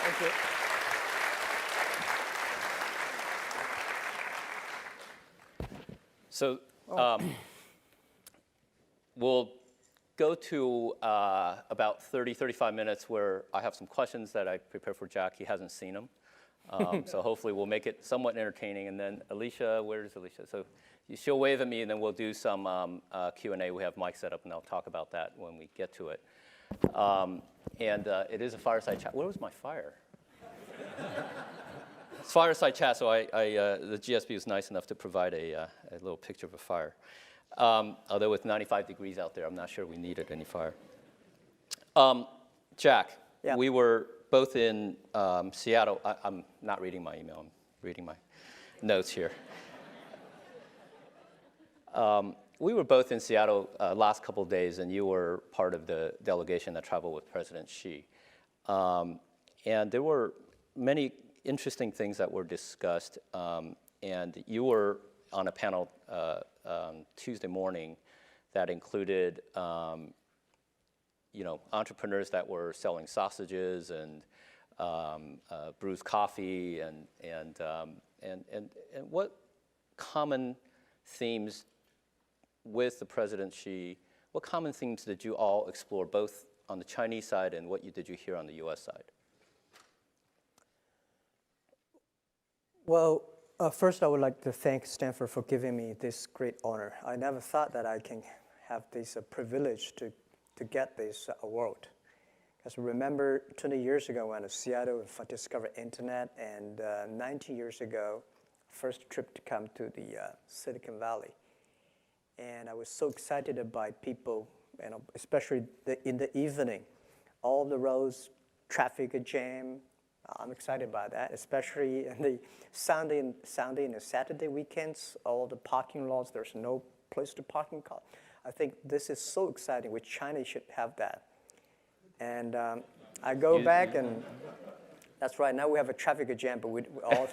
Thank you. So we'll go to about 30, 35 minutes where I have some questions that I prepared for Jack. He hasn't seen them. So hopefully we'll make it somewhat entertaining. And then Alicia, where's Alicia? So she'll wave at me, and then we'll do some Q&A. We have Mike set up, and I'll talk about that when we get to it. It is a fireside chat. Where was my fire? It's fireside chat, so the GSP was nice enough to provide a little picture of a fire. Although with 95 degrees out there, I'm not sure we needed any fire. Jack, yeah. We were both in Seattle. I'm not reading my email. I'm reading my notes here. We were both in Seattle last couple of days, and you were part of the delegation that traveled with President Xi. And there were many interesting things that were discussed, and you were on a panel Tuesday morning that included entrepreneurs that were selling sausages and brewed coffee, and what common themes with the President Xi, what common themes did you all explore, both on the Chinese side and what did you hear on the US side? Well, first I would like to thank Stanford for giving me this great honor. I never thought that I can have this privilege to get this award. Because remember 20 years ago when I was in Seattle, I discovered internet, and 19 years ago, first trip to come to the Silicon Valley. And I was so excited by people, especially in the evening, all the roads, traffic jam. I'm excited by that, especially in the Sunday and Saturday weekends, all the parking lots, there's no place to park in car. I think this is so exciting, which China should have that. And I go back, and that's right, now we have a traffic jam, but we all...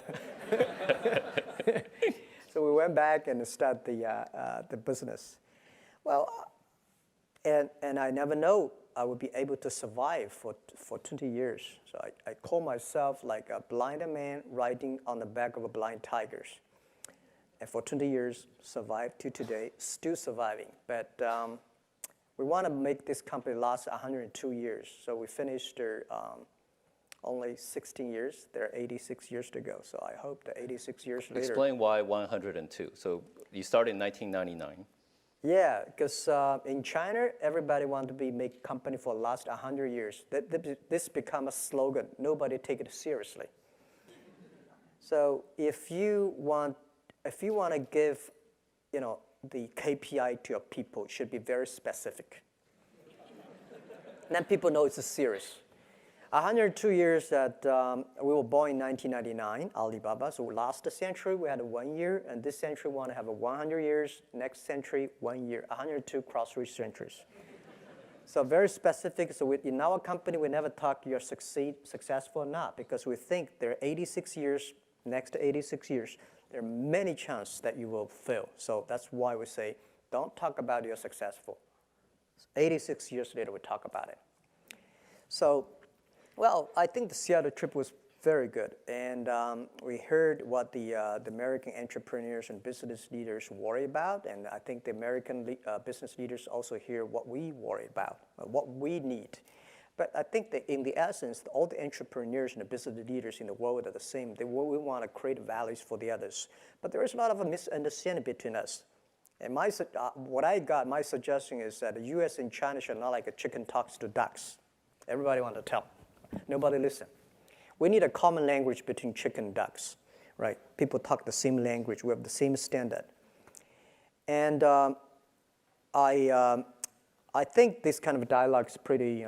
So we went back and started the business. Well, and I never know I would be able to survive for 20 years. So I call myself like a blind man riding on the back of a blind tigers. And for 20 years, survived to today, still surviving. But we want to make this company last 102 years. So we finished only 16 years. There are 86 years to go. So I hope that 86 years later. Explain why 102. So you started in 1999. Yeah, because in China, everybody want to make company for the last 100 years. This become a slogan. Nobody take it seriously. So if you want to give, the KPI to your people, it should be very specific. Then people know it's serious. 102 years that we were born in 1999, Alibaba. So last century, we had 1 year, and this century we want to have 100 years. Next century, 1 year. 102 cross-rich centuries. So very specific. So in our company, we never talk you're successful or not, because we think there are 86 years, next 86 years, there are many chances that you will fail. So that's why we say, don't talk about you're successful. 86 years later, we talk about it. So, well, I think the Seattle trip was very good. And we heard what the American entrepreneurs and business leaders worry about. And I think the American business leaders also hear what we worry about, what we need. But I think that in the essence, all the entrepreneurs and the business leaders in the world are the same. We want to create values for the others. But there is a lot of a misunderstanding between us. And my suggestion is that the US and China should not like a chicken talks to ducks. Everybody want to tell. Nobody listen. We need a common language between chicken and ducks, right? People talk the same language. We have the same standard. And I think this kind of dialogue is pretty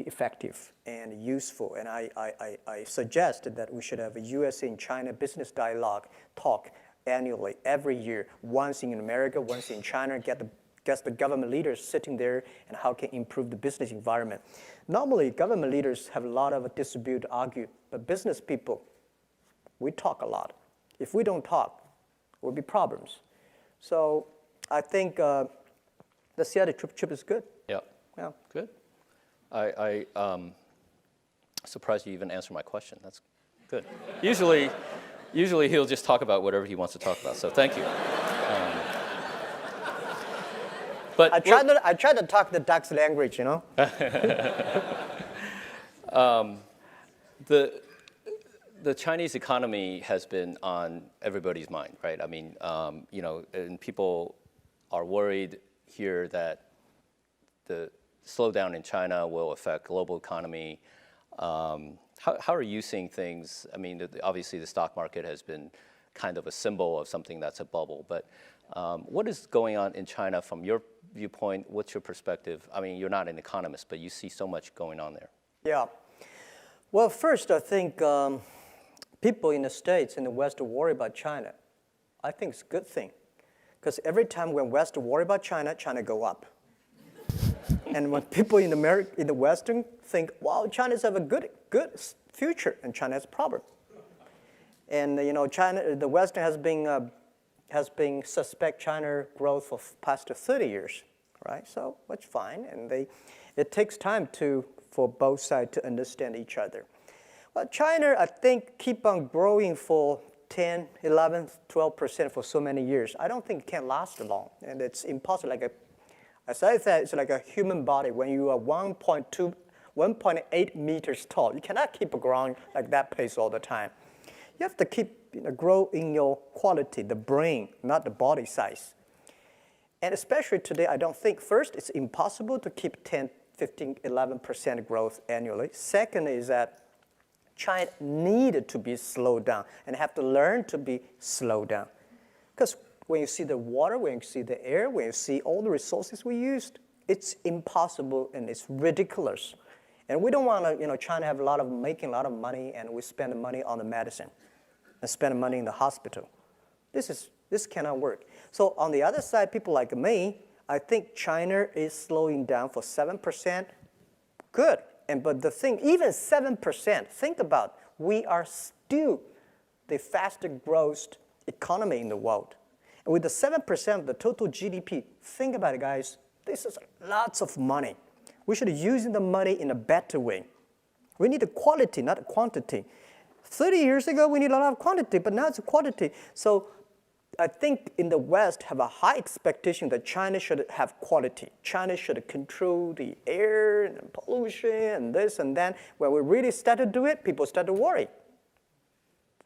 effective and useful. And I suggest that we should have a US and China business dialogue talk annually, every year, once in America, once in China, get the government leaders sitting there and how can improve the business environment. Normally, government leaders have a lot of dispute, argue, but business people, we talk a lot. If we don't talk, there will be problems. So I think the Seattle trip is good. Yeah. Yeah. Good. Surprised you even answered my question. That's good. Usually he'll just talk about whatever he wants to talk about. So thank you. But I try to talk the duck's language, you know. The Chinese economy has been on everybody's mind, right? I mean, and people are worried here that the slowdown in China will affect global economy. How are you seeing things? I mean, obviously the stock market has been kind of a symbol of something that's a bubble, but what is going on in China from your viewpoint? What's your perspective? I mean, you're not an economist, but you see so much going on there. Yeah. Well, first, I think people in the States, in the West, worry about China. I think it's a good thing. Because every time when West worry about China, China go up. And when people in the Western think, wow, China's have a good future, and China has a problem. And China, the Western has been suspect China growth for past 30 years, right? So that's fine, and it takes time for both sides to understand each other. Well, China, I think, keep on growing for 10, 11, 12% for so many years. I don't think it can last long, and it's impossible. As I said, it's like a human body. When you are 1.8 meters tall, you cannot keep growing like that pace all the time. You have to keep grow in your quality, the brain, not the body size. And especially today, I don't think, first, it's impossible to keep 10, 15, 11% growth annually. Second is that China needed to be slowed down and have to learn to be slowed down. Because when you see the water, when you see the air, when you see all the resources we used, it's impossible and it's ridiculous. And we don't want to, China have making a lot of money, and we spend the money on the medicine and spend money in the hospital. This cannot work. So on the other side, people like me, I think China is slowing down for 7%. Good. But the thing, even 7%, think about, we are still the fastest growth economy in the world. And with the 7% of the total GDP, think about it, guys, this is lots of money. We should use the money in a better way. We need the quality, not the quantity. 30 years ago, we need a lot of quantity, but now it's quality. So I think in the West have a high expectation that China should have quality. China should control the air and pollution and this and that. When we really start to do it, people start to worry,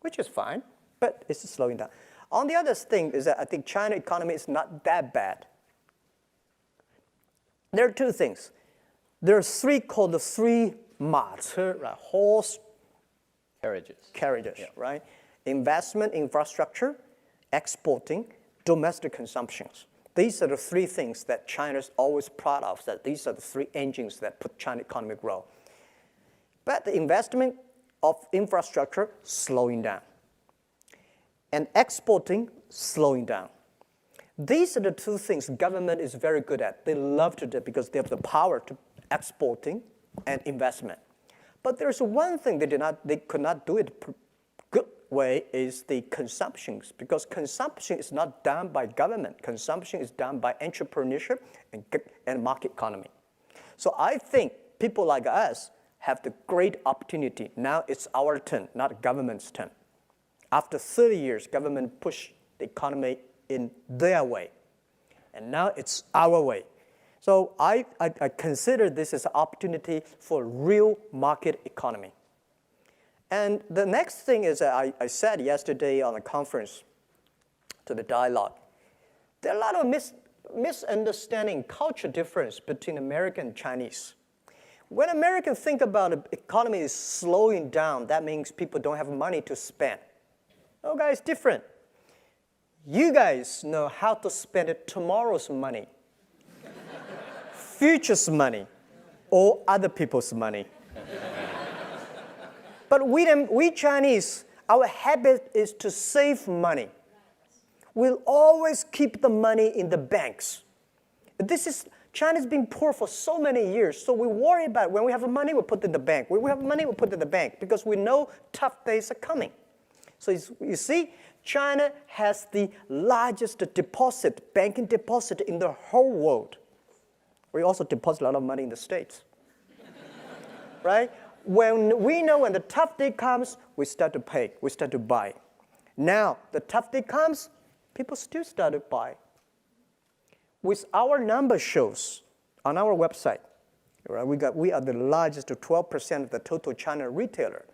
which is fine, but it's slowing down. On the other thing is that I think China economy is not that bad. There are two things. There are three called the three 马车, right? Horse carriages, yeah. Right? Investment, infrastructure, exporting, domestic consumptions. These are the three things that China's always proud of, that these are the three engines that put China economy grow. But the investment of infrastructure slowing down. And exporting slowing down. These are the two things government is very good at. They love to do because they have the power to exporting and investment. But there's one thing they could not do it good way is the consumptions, because consumption is not done by government. Consumption is done by entrepreneurship and market economy. So I think people like us have the great opportunity. Now it's our turn, not government's turn. After 30 years, government pushed the economy in their way. And now it's our way. So I consider this as an opportunity for real market economy. And the next thing is that I said yesterday on a conference to the dialogue, there are a lot of misunderstanding, culture difference between American and Chinese. When Americans think about the economy is slowing down, that means people don't have money to spend. Oh, guys, different. You guys know how to spend tomorrow's money, future's money, or other people's money. But we Chinese, our habit is to save money. We'll always keep the money in the banks. China's been poor for so many years, so we worry about it. When we have money, we put it in the bank. When we have money, we put it in the bank because we know tough days are coming. So you see, China has the largest banking deposit in the whole world. We also deposit a lot of money in the States, right? when we know when the tough day comes, we start to pay, we start to buy. Now, the tough day comes, people still start to buy. With our number shows on our website, right, we are the largest, 12% of the total China retailer.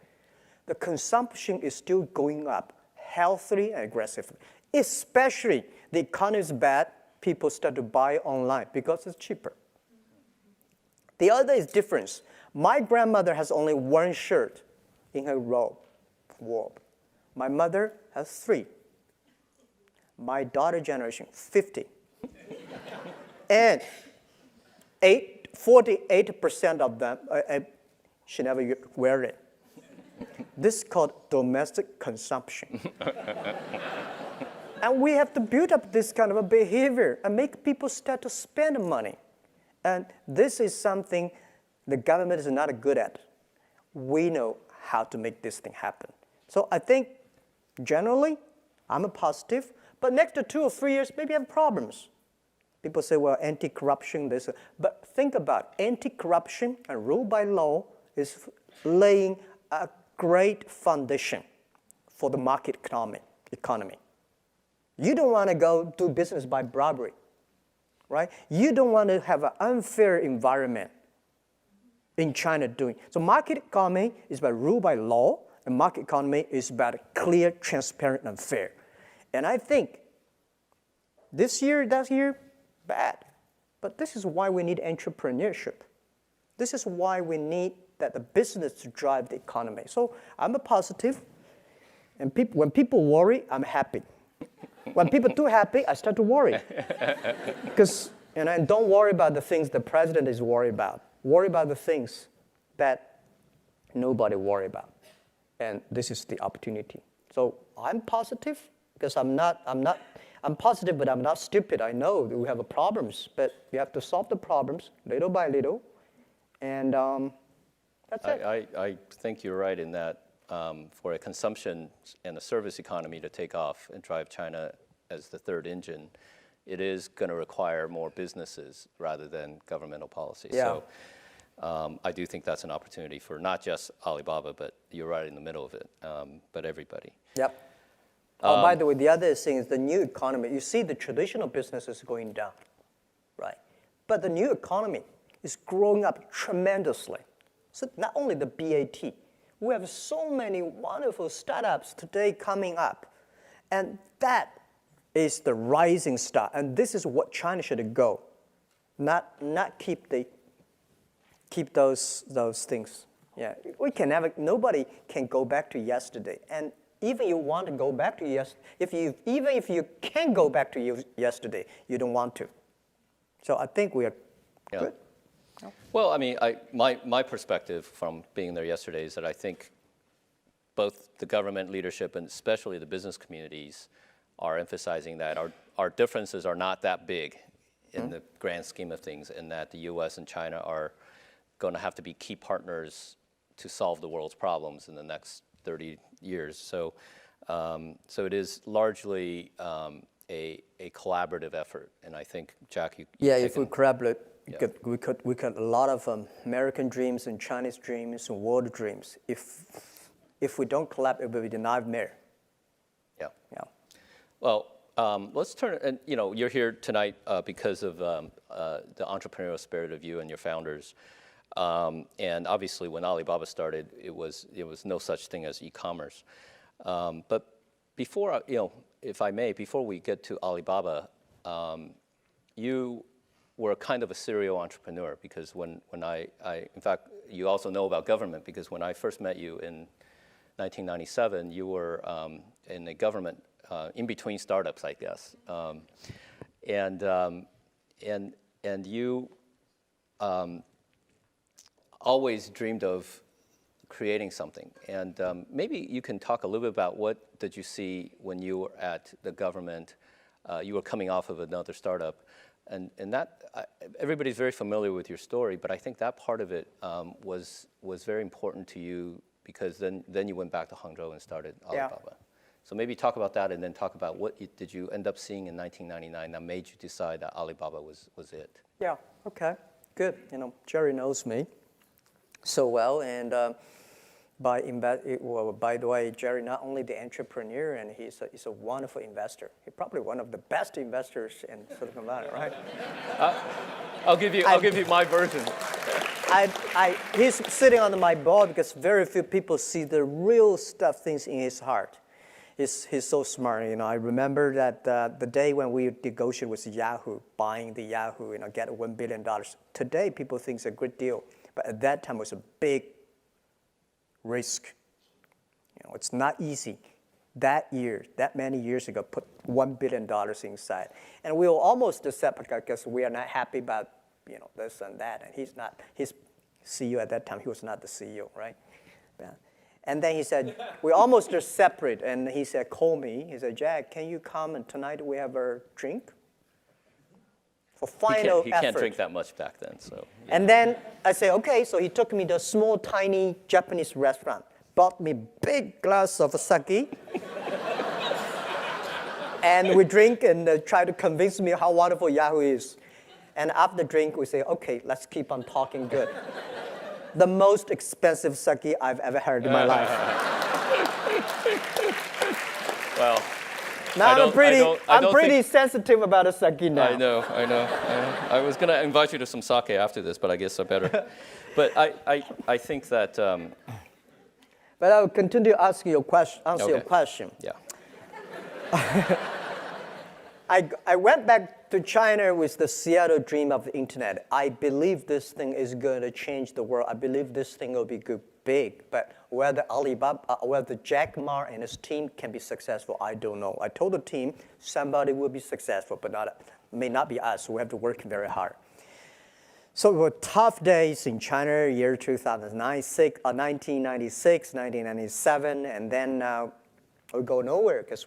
The consumption is still going up healthily and aggressively. Especially the economy is bad, people start to buy online because it's cheaper. The other is difference. My grandmother has only one shirt in her robe. My mother has 3. My daughter generation, 50. And 48% of them, she never wear it. This is called domestic consumption. And we have to build up this kind of a behavior and make people start to spend money. And this is something the government is not good at. We know how to make this thing happen. So I think generally, I'm a positive, but next to 2 or 3 years, maybe I have problems. People say, well, anti-corruption, this. But think about it. Anti-corruption and rule by law is laying a great foundation for the market economy. You don't want to go do business by bribery, right? You don't want to have an unfair environment in China doing. So market economy is about rule by law, and market economy is about clear, transparent, and fair. And I think this year, that year, bad. But this is why we need entrepreneurship. This is why we need the business to drive the economy. So I'm a positive, and when people worry, I'm happy. When people are too happy, I start to worry. Because and don't worry about the things the president is worried about. Worry about the things that nobody worry about. And this is the opportunity. So I'm positive because I'm positive, but I'm not stupid. I know that we have problems, but we have to solve the problems little by little. And that's it. I think you're right in that for a consumption and a service economy to take off and drive China as the third engine, it is going to require more businesses rather than governmental policy. Yeah. So I do think that's an opportunity for not just Alibaba, but you're right in the middle of it, but everybody. Yep. By the way, the other thing is the new economy. You see the traditional business is going down, right? But the new economy is growing up tremendously. So not only the BAT, we have so many wonderful startups today coming up. And that is the rising star. And this is what China should go, not keep those things. Yeah, nobody can go back to yesterday. And even you want to go back to yesterday, even if you can go back to yesterday, you don't want to. So I think we are good. Well, I mean, my perspective from being there yesterday is that I think both the government leadership and especially the business communities are emphasizing that our differences are not that big in the grand scheme of things, and that the U.S. and China are going to have to be key partners to solve the world's problems in the next 30 years. So, so it is largely a collaborative effort, and I think Jack, if we collaborate, we could a lot of American dreams and Chinese dreams and world dreams. If we don't collaborate, it will be a nightmare. Yeah. Yeah. Well, let's turn. And you're here tonight because of the entrepreneurial spirit of you and your founders. And obviously, when Alibaba started, it was no such thing as e-commerce. But before, if I may, before we get to Alibaba, you were kind of a serial entrepreneur, because when I in fact, you also know about government, because when I first met you in 1997, you were in a government in between startups, I guess, and you always dreamed of creating something. And maybe you can talk a little bit about what did you see when you were at the government. You were coming off of another startup, and that everybody's very familiar with your story, but I think that part of it was very important to you, because then you went back to Hangzhou and started Alibaba. Yeah. So maybe talk about that, and then talk about what did you end up seeing in 1999 that made you decide that Alibaba was it. Yeah. Okay. Good. Jerry knows me. so well. And by the way, Jerry, not only the entrepreneur, and he's a wonderful investor. He's probably one of the best investors in Silicon Valley, right? I'll give you my version. He's sitting on my board because very few people see the real things in his heart. He's so smart. I remember that the day when we negotiated with Yahoo, buying the Yahoo, get $1 billion. Today, people think it's a good deal, but at that time, it was a big risk. It's not easy. That many years ago, put $1 billion inside, and we were almost accept because we are not happy about this and that. And he's not. His CEO at that time, he was not the CEO, right? Yeah. And then he said, we almost are separate. And he said, call me. He said, Jack, can you come and tonight we have a drink? For final effort. He can't drink that much back then, so. Yeah. And then I said, okay. So he took me to a small, tiny Japanese restaurant, bought me big glass of sake. And we drink and try to convince me how wonderful Yahoo is. And after the drink, we say, okay, let's keep on talking good. The most expensive sake I've ever heard in my life. Well, now I'm pretty sensitive about a sake now. I know. I was going to invite you to some sake after this, but I guess I better. But I think that. But I'll continue to answer your question. Yeah. I went back to China with the Seattle dream of the internet. I believe this thing is going to change the world. I believe this thing will be big. But whether whether JackMa and his team can be successful, I don't know. I told the team somebody will be successful, but may not be us. We have to work very hard. So it were tough days in China, year 1996, 1997, and then we go nowhere because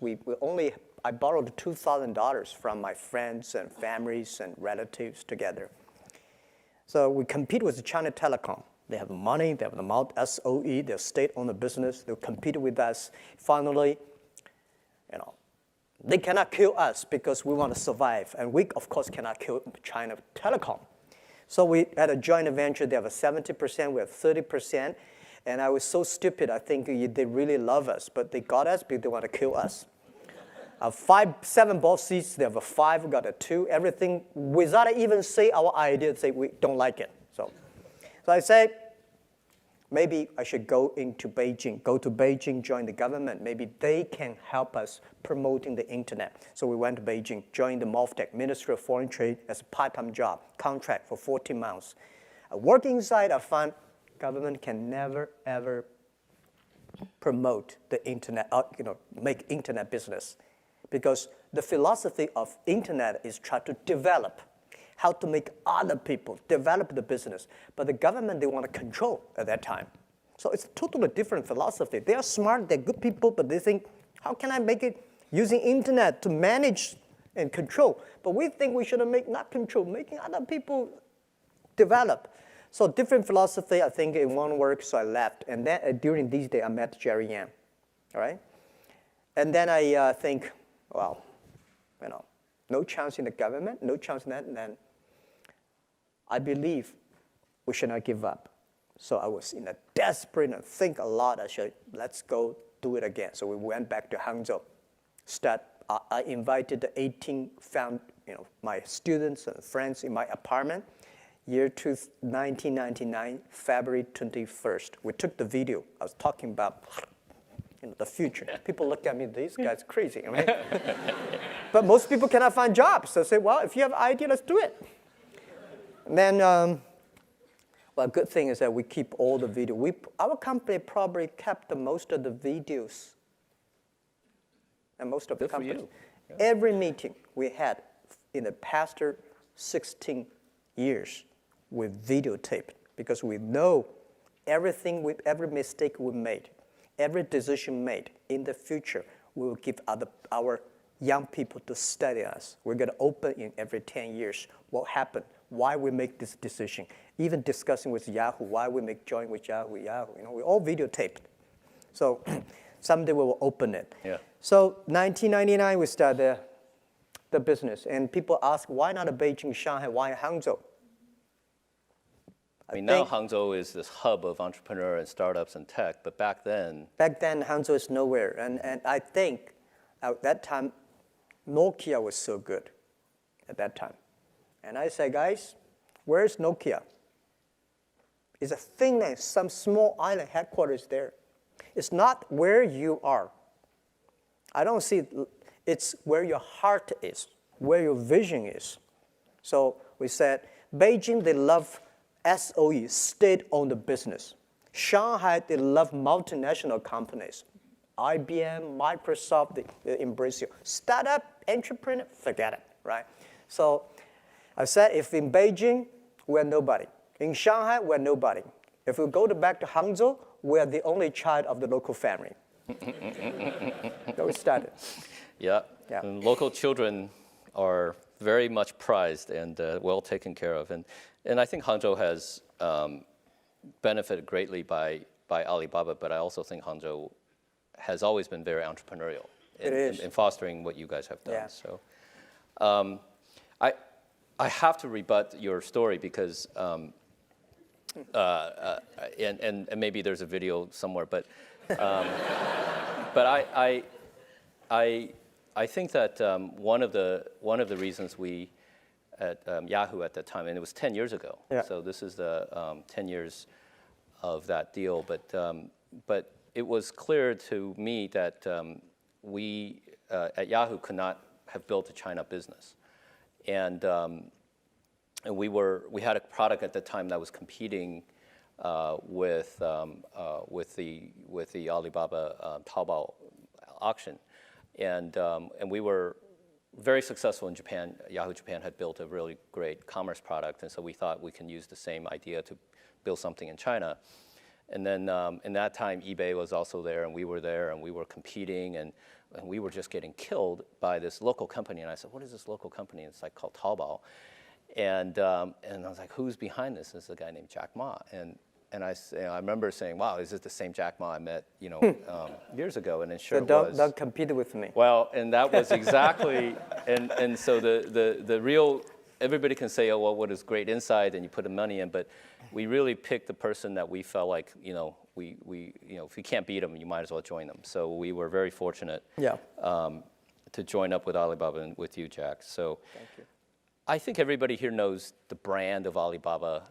I borrowed $2,000 from my friends and families and relatives together. So we compete with China Telecom. They have money, they have the amount, SOE, they're state-owned business, they compete with us. Finally, they cannot kill us because we want to survive. And we, of course, cannot kill China Telecom. So we had a joint venture. They have a 70%, we have 30%. And I was so stupid, I think they really love us, but they got us because they want to kill us. 7 boss seats, they have a 5, we got a 2, everything, without even say our idea, say we don't like it. So I said, maybe I should go to Beijing, join the government. Maybe they can help us promoting the internet. So we went to Beijing, joined the MOFTEC, Ministry of Foreign Trade, as a part-time job, contract for 14 months. Working inside, I found government can never, ever promote the internet, make internet business. Because the philosophy of internet is try to develop, how to make other people develop the business. But the government, they want to control at that time. So it's a totally different philosophy. They are smart, they're good people, but they think, how can I make it using internet to manage and control? But we think we should make not control, making other people develop. So different philosophy, I think it won't work, so I left. And then during these days, I met Jerry Yang, all right? And then I think, well, no chance in the government, no chance in that, and then I believe we should not give up. So I was in a desperate and think a lot. Let's go do it again. So we went back to Hangzhou. I invited the 18 my students and friends in my apartment. Year 1999, February 21st. We took the video. I was talking about the future. People look at me, this guy's crazy, right? But most people cannot find jobs. So I say, well, if you have an idea, let's do it. And then, well, good thing is that we keep all the video. Our company probably kept most of the videos. And most of the companies. Yeah. Every meeting we had in the past 16 years, we videotaped because we know everything, every mistake we made, every decision made in the future, we will give our young people to study us. We're going to open in every 10 years what happened, why we make this decision, even discussing with Yahoo, why we join with Yahoo. We all videotaped. So someday we will open it. Yeah. So 1999, we started the business. And people ask, why not Beijing, Shanghai, why Hangzhou? I mean, now Hangzhou is this hub of entrepreneur and startups and tech, but back then... Back then, Hangzhou is nowhere. And I think at that time, Nokia was so good at that time. And I said, guys, where's Nokia? It's a thing that some small island headquarters there. It's not where you are. I don't see it. It's where your heart is, where your vision is. So we said, Beijing, they love SOE, state-owned business. Shanghai, they love multinational companies. IBM, Microsoft, they embrace you. Startup, entrepreneur, forget it, right? So I said, if in Beijing, we're nobody. In Shanghai, we're nobody. If we go back to Hangzhou, we're the only child of the local family. So we started. Yeah. And local children are very much prized and well taken care of. And I think Hangzhou has benefited greatly by Alibaba, but I also think Hangzhou has always been very entrepreneurial in fostering what you guys have done. Yeah. So I have to rebut your story because, and maybe there's a video somewhere, but I think that one of the reasons we at Yahoo at that time, and it was 10 years ago. Yeah. So this is the 10 years of that deal. But it was clear to me that we at Yahoo could not have built a China business, and we had a product at the time that was competing with the Alibaba Taobao auction, and we were very successful in Japan. Yahoo Japan had built a really great commerce product, and so we thought we can use the same idea to build something in China. And then in that time, eBay was also there, and we were there, and we were competing, and we were just getting killed by this local company. And I said, what is this local company? And it's like called Taobao. And I was like, who's behind this? And it's a guy named JackMa. And I remember saying, wow, is this the same JackMa I met years ago? And it sure was. Don't compete with me. Well, and that was exactly, and so the real, everybody can say, oh, well, what is great insight, and you put the money in, but we really picked the person that we felt like, if we can't beat them, you might as well join them. So we were very fortunate to join up with Alibaba and with you, Jack. So thank you. I think everybody here knows the brand of Alibaba,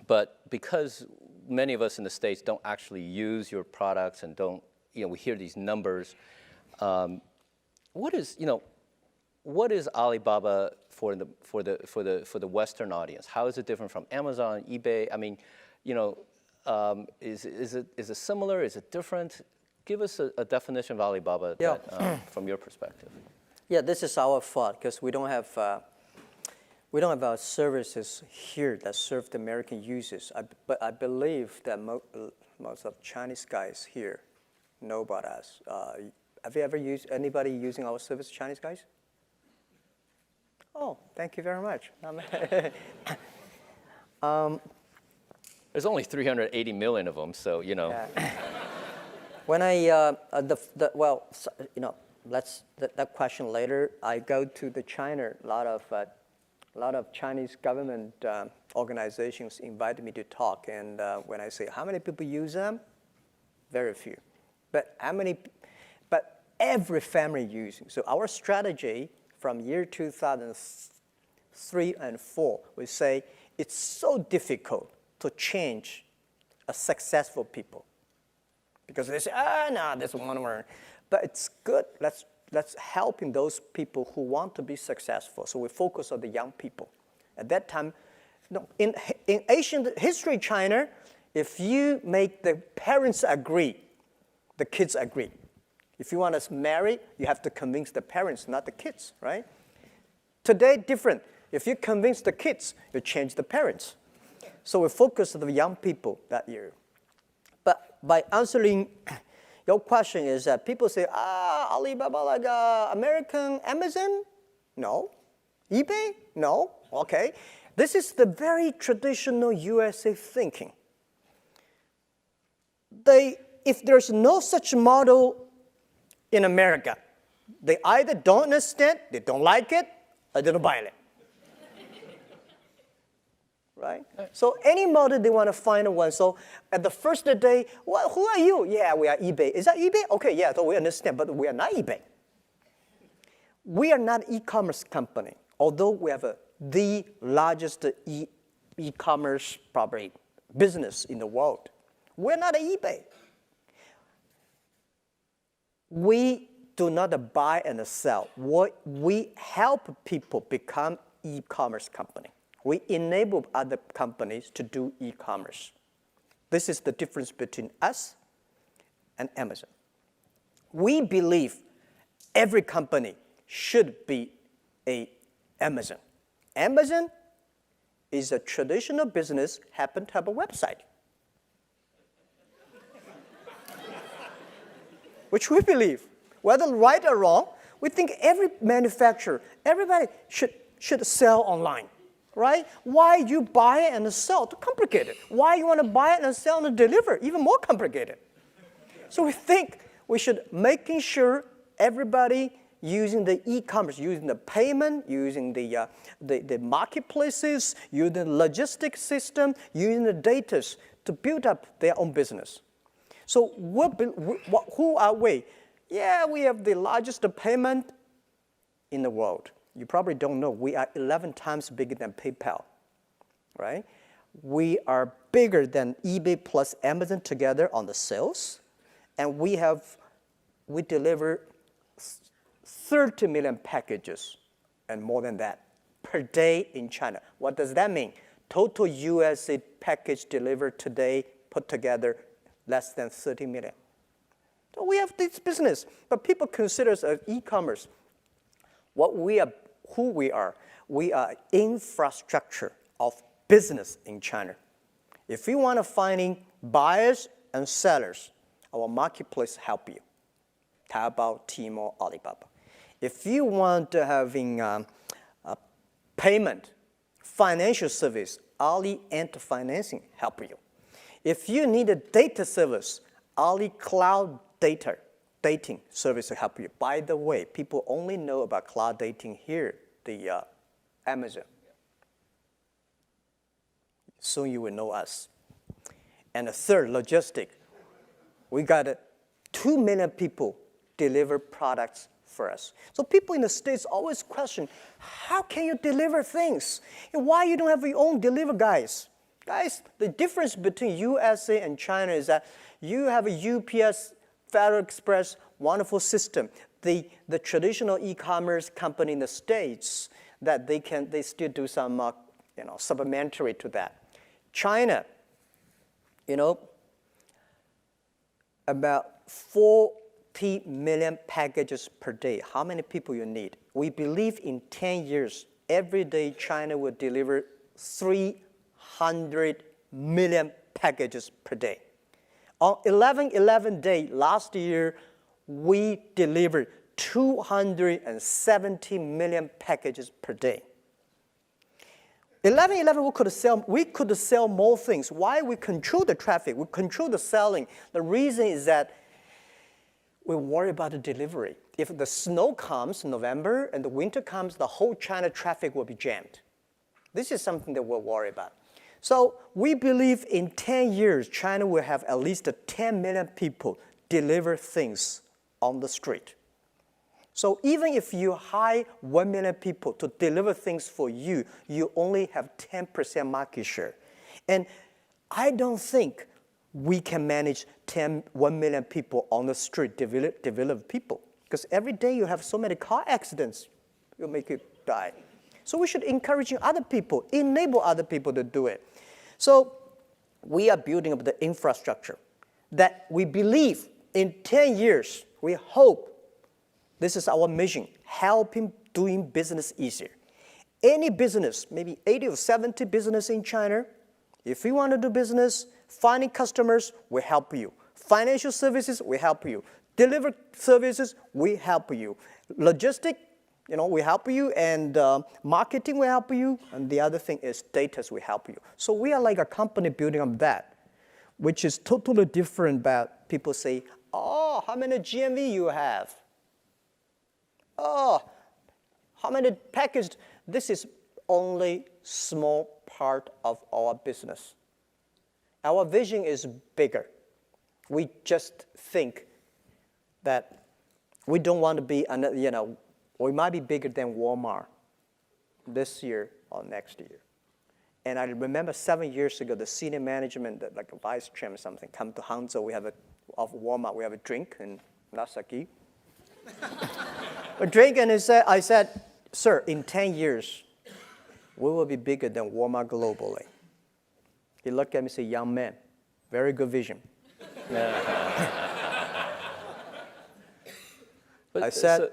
but because many of us in the States don't actually use your products and don't, we hear these numbers. What is Alibaba for the Western audience? How is it different from Amazon, eBay? I mean, is it similar? Is it different? Give us a definition of Alibaba from your perspective. Yeah, this is our fault because we don't have our services here that serve the American users. But I believe that most of Chinese guys here know about us. Have you ever used anybody using our service, Chinese guys? Oh, thank you very much. There's only 380 million of them, so Yeah. When that question later. I go to the China. A lot of Chinese government organizations invite me to talk, and when I say how many people use them, very few. But every family using. So our strategy from year 2003 and 4, we say it's so difficult to change a successful people. Because they say, no, this one word. But it's good, let's help in those people who want to be successful. So we focus on the young people. At that time, in ancient history China, if you make the parents agree, the kids agree. If you want to marry, you have to convince the parents, not the kids, right? Today, different. If you convince the kids, you change the parents. So we focus on the young people that year. But by answering your question is that people say, Alibaba like American Amazon? No. eBay? No. Okay. This is the very traditional USA thinking. If there's no such model in America, they either don't understand, they don't like it, or they don't buy it. right? So any model, they want to find one. So at the first day, well, who are you? Yeah, we are eBay. Is that eBay? Okay, yeah, so we understand, but we are not eBay. We are not an e-commerce company, although we have the largest e-commerce probably business in the world. We're not an eBay. We do not buy and sell. We help people become e-commerce company. We enable other companies to do e-commerce. This is the difference between us and Amazon. We believe every company should be an Amazon. Amazon is a traditional business, happen to have a website. Which we believe, whether right or wrong, we think every manufacturer, everybody should sell online, right? Why you buy and sell? Too complicated. Why you want to buy it and sell and deliver? Even more complicated. So we think we should making sure everybody using the e-commerce, using the payment, using the marketplaces, using the logistics system, using the data to build up their own business. So who are we? Yeah, we have the largest payment in the world. You probably don't know, we are 11 times bigger than PayPal, right? We are bigger than eBay plus Amazon together on the sales, and we deliver 30 million packages and more than that per day in China. What does that mean? Total USA package delivered today put together less than 30 million. So we have this business, but people consider us as e-commerce. Who we are infrastructure of business in China. If you want to find buyers and sellers, our marketplace help you. Taobao, Tmall, Alibaba. If you want to having a payment, financial service, Ali Ant Financing help you. If you need a data service, Ali Cloud Dating service will help you. By the way, people only know about cloud dating here, the Amazon. Soon you will know us. And the third, logistic. We got 2 million people deliver products for us. So people in the States always question, how can you deliver things? And why you don't have your own deliver guys? Guys, the difference between USA and China is that you have a UPS, Federal Express, wonderful system. The traditional e-commerce company in the States, that they still do some supplementary to that. China, about 40 million packages per day. How many people you need? We believe in 10 years, every day China will deliver 300 million packages per day. On 11/11 day last year, we delivered 270 million packages per day. 11/11 we could sell more things. Why? We control the traffic, we control the selling. The reason is that we worry about the delivery. If the snow comes in November and the winter comes, the whole China traffic will be jammed. This is something that we're worried about. So we believe in 10 years, China will have at least 10 million people deliver things on the street. So even if you hire 1 million people to deliver things for you, you only have 10% market share. And I don't think we can manage 1 million people on the street, develop people. Because every day you have so many car accidents, you'll make you die. So we should encourage other people, enable other people to do it. So we are building up the infrastructure that we believe in 10 years, we hope, this is our mission, helping doing business easier. Any business, maybe 80 or 70 business in China, if you want to do business, finding customers, we help you. Financial services, we help you. Deliver services, we help you. Logistic, we help you, and marketing, we help you, and the other thing is data, we help you. So we are like a company building up that, which is totally different about people say, oh, how many GMV you have? Oh, how many packages? This is only small part part of our business. Our vision is bigger. We just think that we don't want to be, we might be bigger than Walmart this year or next year. And I remember 7 years ago, the senior management, like a vice chairman or something, come to Hangzhou. Of Walmart, we have a drink in Nasaki. A drink, and I said, sir, in 10 years, we will be bigger than Walmart globally. He looked at me and said, young man, very good vision. But I said,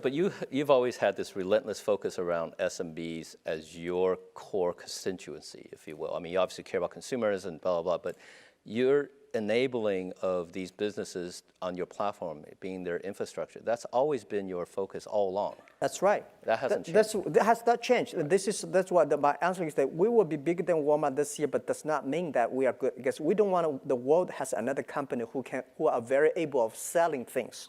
but you've always had this relentless focus around SMBs as your core constituency, if you will. I mean, you obviously care about consumers and blah, blah, blah, but you're enabling of these businesses on your platform, being their infrastructure. That's always been your focus all along. That's right. That hasn't changed. That has not changed. That's what my answer is, that we will be bigger than Walmart this year, but does not mean that we are good, because we don't want the world has another company who are very able of selling things.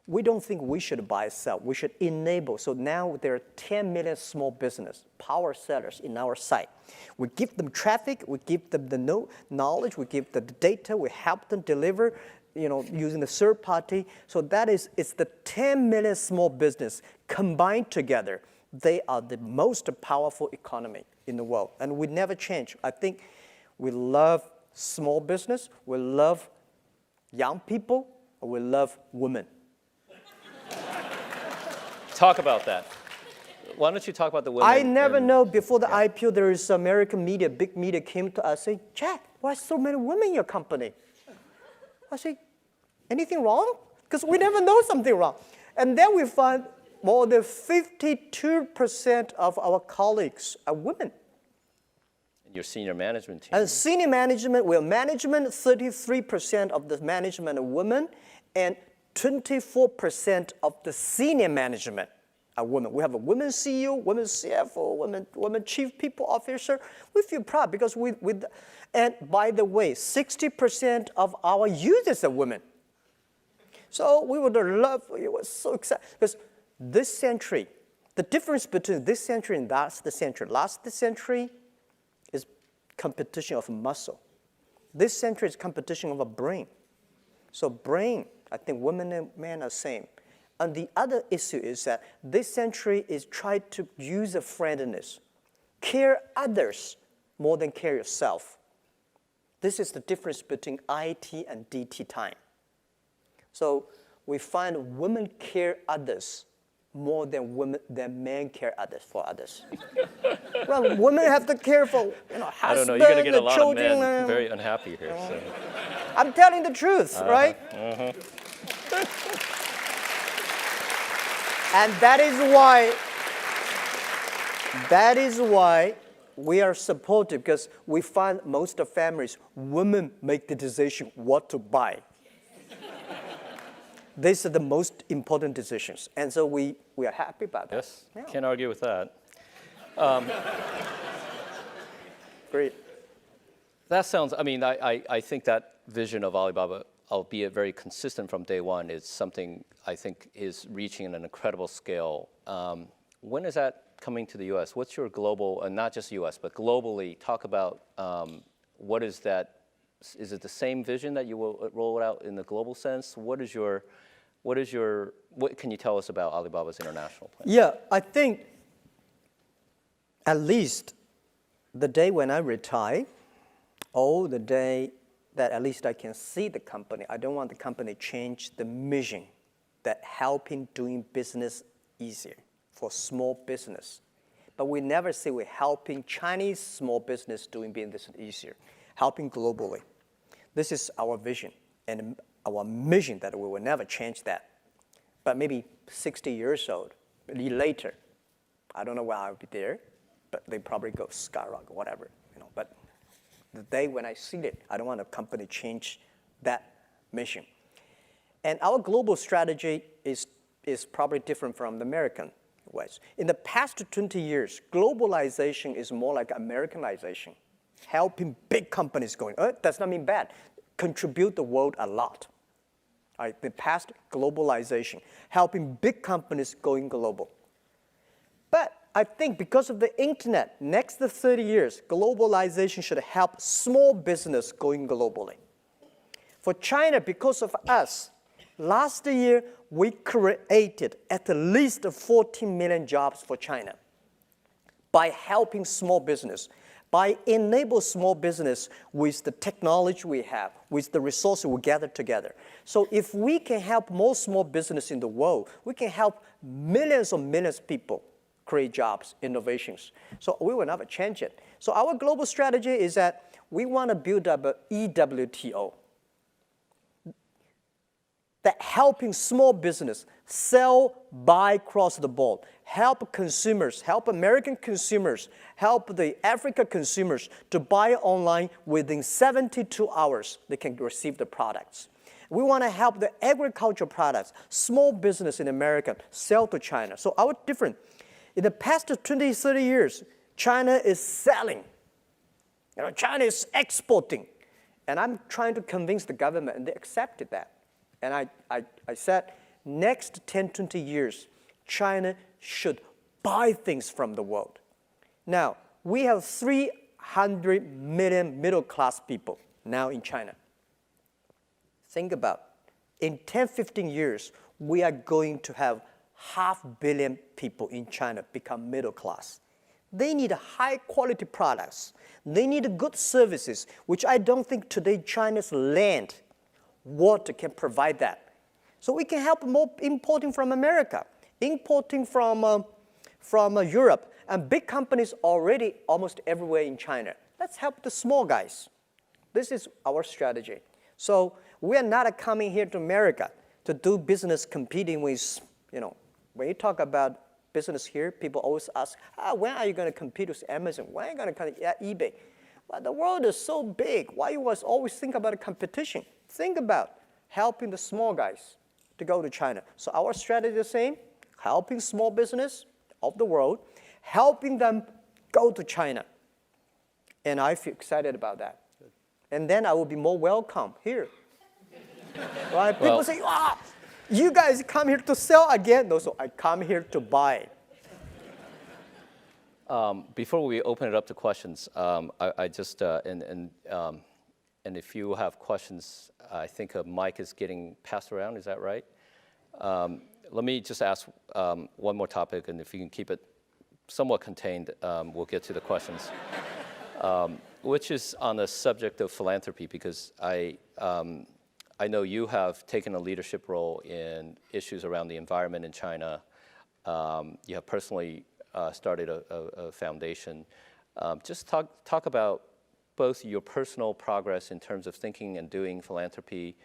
We don't think we should buy and sell. We should enable. So now there are 10 million small business power sellers in our site. We give them traffic. We give them the knowledge. We give them the data. We help them deliver, using the third party. So it's the 10 million small business combined together. They are the most powerful economy in the world, and we never change. I think we love small business. We love young people. We love women. Talk about that. Why don't you talk about the women? I never know. Before the IPO, there is American media, big media came to us, say, Jack, why so many women in your company? I say, anything wrong? Because we never know something wrong. And then we find more than 52% of our colleagues are women. Your senior management team. And senior management, 33% of the management are women, and 24% of the senior management are women. We have a women CEO, women CFO, women chief people officer. We feel proud because and by the way, 60% of our users are women. So we would love, we were so excited because this century, the difference between this century and last century is competition of muscle. This century is competition of a brain. So brain, I think women and men are same. And the other issue is that this century is trying to use a friendliness, care others more than care yourself. This is the difference between IT and DT time. So we find women care others more than men care others for others. Well, women have to care for husband, I don't know. You're going to get a lot children, of men very unhappy here. So. I'm telling the truth, right? And that is why we are supportive, because we find most of families, women make the decision what to buy. These are the most important decisions. And so we are happy about that. Yes, yeah. Can't argue with that. Great. That sounds, I think that vision of Alibaba, albeit very consistent from day one, is something I think is reaching an incredible scale. When is that coming to the US? What's your global, and not just US, but globally, talk about what is that? Is it the same vision that you will roll it out in the global sense? What can you tell us about Alibaba's international plan? Yeah, I think at least the day when I retire, or the day that at least I can see the company, I don't want the company to change the mission that helping doing business easier for small business. But we never say we're helping Chinese small business doing business easier, helping globally. This is our vision and our mission that we will never change that. But maybe 60 years old, later, I don't know where I'll be there, but they probably go skyrocket, whatever. But the day when I see it, I don't want a company change that mission. And our global strategy is probably different from the American ways. In the past 20 years, globalization is more like Americanization, helping big companies going. Does not mean bad. Contribute the world a lot. The past globalization, helping big companies going global. But I think because of the internet, next 30 years, globalization should help small business going globally. For China, because of us, last year we created at least 14 million jobs for China by helping small business, by enable small business with the technology we have, with the resources we gather together. So if we can help more small business in the world, we can help millions of people create jobs, innovations. So we will never change it. So our global strategy is that we want to build up an EWTO, that helping small business sell, buy across the board, help consumers, help American consumers, help the African consumers to buy online within 72 hours, they can receive the products. We want to help the agricultural products, small business in America, sell to China. So our different, in the past 20, 30 years, China is selling. China is exporting. And I'm trying to convince the government, and they accepted that. And I said, next 10, 20 years, China should buy things from the world. Now, we have 300 million middle-class people now in China. Think about it. In 10, 15 years, we are going to have 500 million people in China become middle class. They need high-quality products. They need good services, which I don't think today China's land, water can provide that. So we can help more importing from America, importing from Europe, and big companies already almost everywhere in China. Let's help the small guys. This is our strategy. So we are not coming here to America to do business competing with, when you talk about business here, people always ask, when are you going to compete with Amazon? When are you going to compete with eBay? But the world is so big. Why you always think about a competition? Think about helping the small guys to go to China. So our strategy is the same, helping small business of the world, helping them go to China. And I feel excited about that. Good. And then I will be more welcome here. Right? People say, you guys come here to sell again? No, so I come here to buy. Before we open it up to questions, I just, and if you have questions, I think a mic is getting passed around, is that right? Let me just ask one more topic, and if you can keep it somewhat contained, we'll get to the questions. Which is on the subject of philanthropy, because I know you have taken a leadership role in issues around the environment in China. You have personally started a foundation. Just talk about both your personal progress in terms of thinking and doing philanthropy,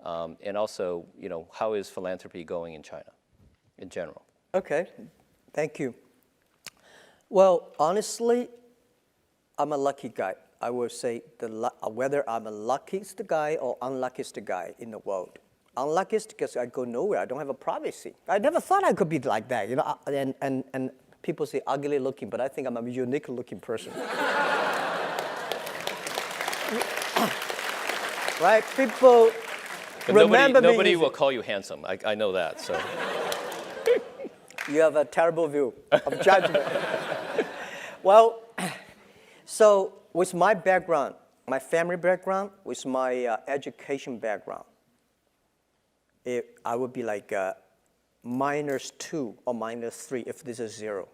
and also, how is philanthropy going in China in general? Okay, thank you. Well, honestly, I'm a lucky guy. I would say whether I'm the luckiest guy or unluckiest guy in the world. Unluckiest because I go nowhere. I don't have a privacy. I never thought I could be like that. And people say ugly looking, but I think I'm a unique looking person. Right? People remember me. Nobody will call you handsome. I know that. So you have a terrible view of judgment. Well, so with my background, my family background, with my education background, I would be like -2 or -3 if this is 0.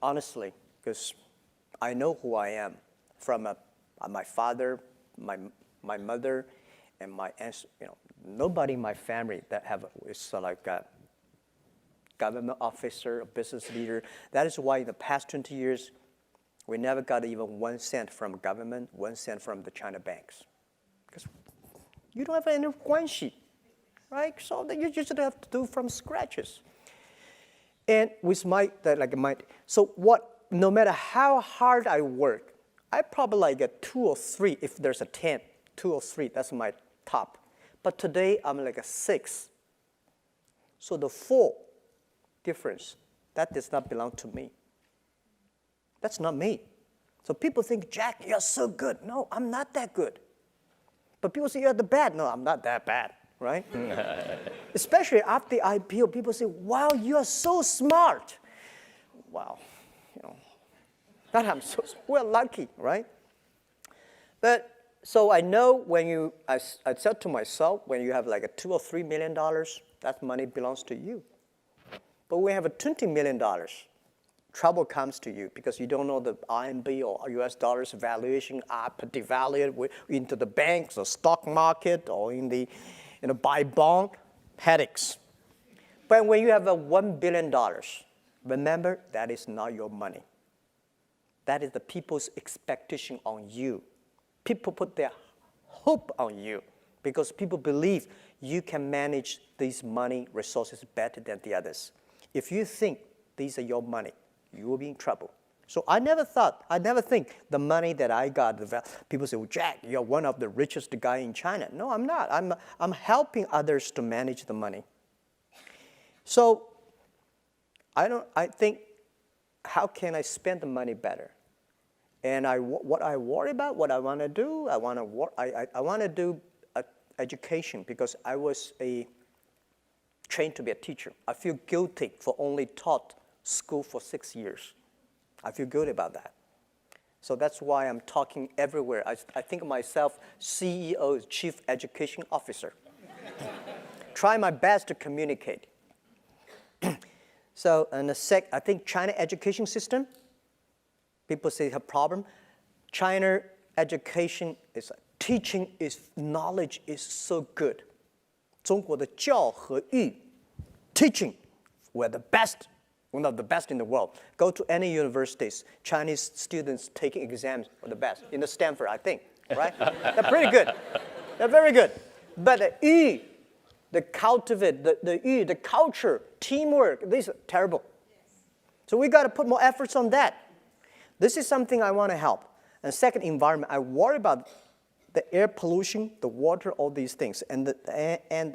Honestly, because I know who I am from my father, my mother, and my aunts. Nobody in my family that is like a government officer, a business leader. That is why in the past 20 years, we never got even 1 cent from government, 1 cent from the China banks. Because you don't have any guanxi, right? So that you just have to do from scratches. And with no matter how hard I work, I probably like a 2 or 3 if there's a 10, 2 or 3, that's my top. But today I'm like a 6. So the 4 difference, that does not belong to me. That's not me. So people think, Jack, you're so good. No, I'm not that good. But people say, you're the bad. No, I'm not that bad, right? Especially after the IPO, people say, wow, you are so smart. wow, that we're lucky, right? But so I know I said to myself, when you have like a $2 or $3 million, that money belongs to you. But when you have a $20 million, trouble comes to you because you don't know the RMB or US dollars valuation up, devalued into the banks or stock market or buy bond, headaches. But when you have a $1 billion, remember, that is not your money. That is the people's expectation on you. People put their hope on you because people believe you can manage these money resources better than the others. If you think these are your money, you will be in trouble. So I never think the money that I got, people say, well, Jack, you're one of the richest guy in China. No, I'm not. I'm helping others to manage the money. So I think, how can I spend the money better? And what I worry about, what I want to do, I want to do education because I was trained to be a teacher. I feel guilty for only taught school for 6 years. I feel good about that. So that's why I'm talking everywhere. I think of myself CEO, Chief Education Officer. Try my best to communicate. So, I think China education system, people say have problem. China education teaching knowledge is so good. 中国的教和育 teaching, we're the best, one of the best in the world. Go to any universities, Chinese students taking exams are the best. In the Stanford, I think, right? They're pretty good. They're very good. But the cultivate, the culture, teamwork, these are terrible. So we got to put more efforts on that. This is something I want to help. And second, environment. I worry about the air pollution, the water, all these things. And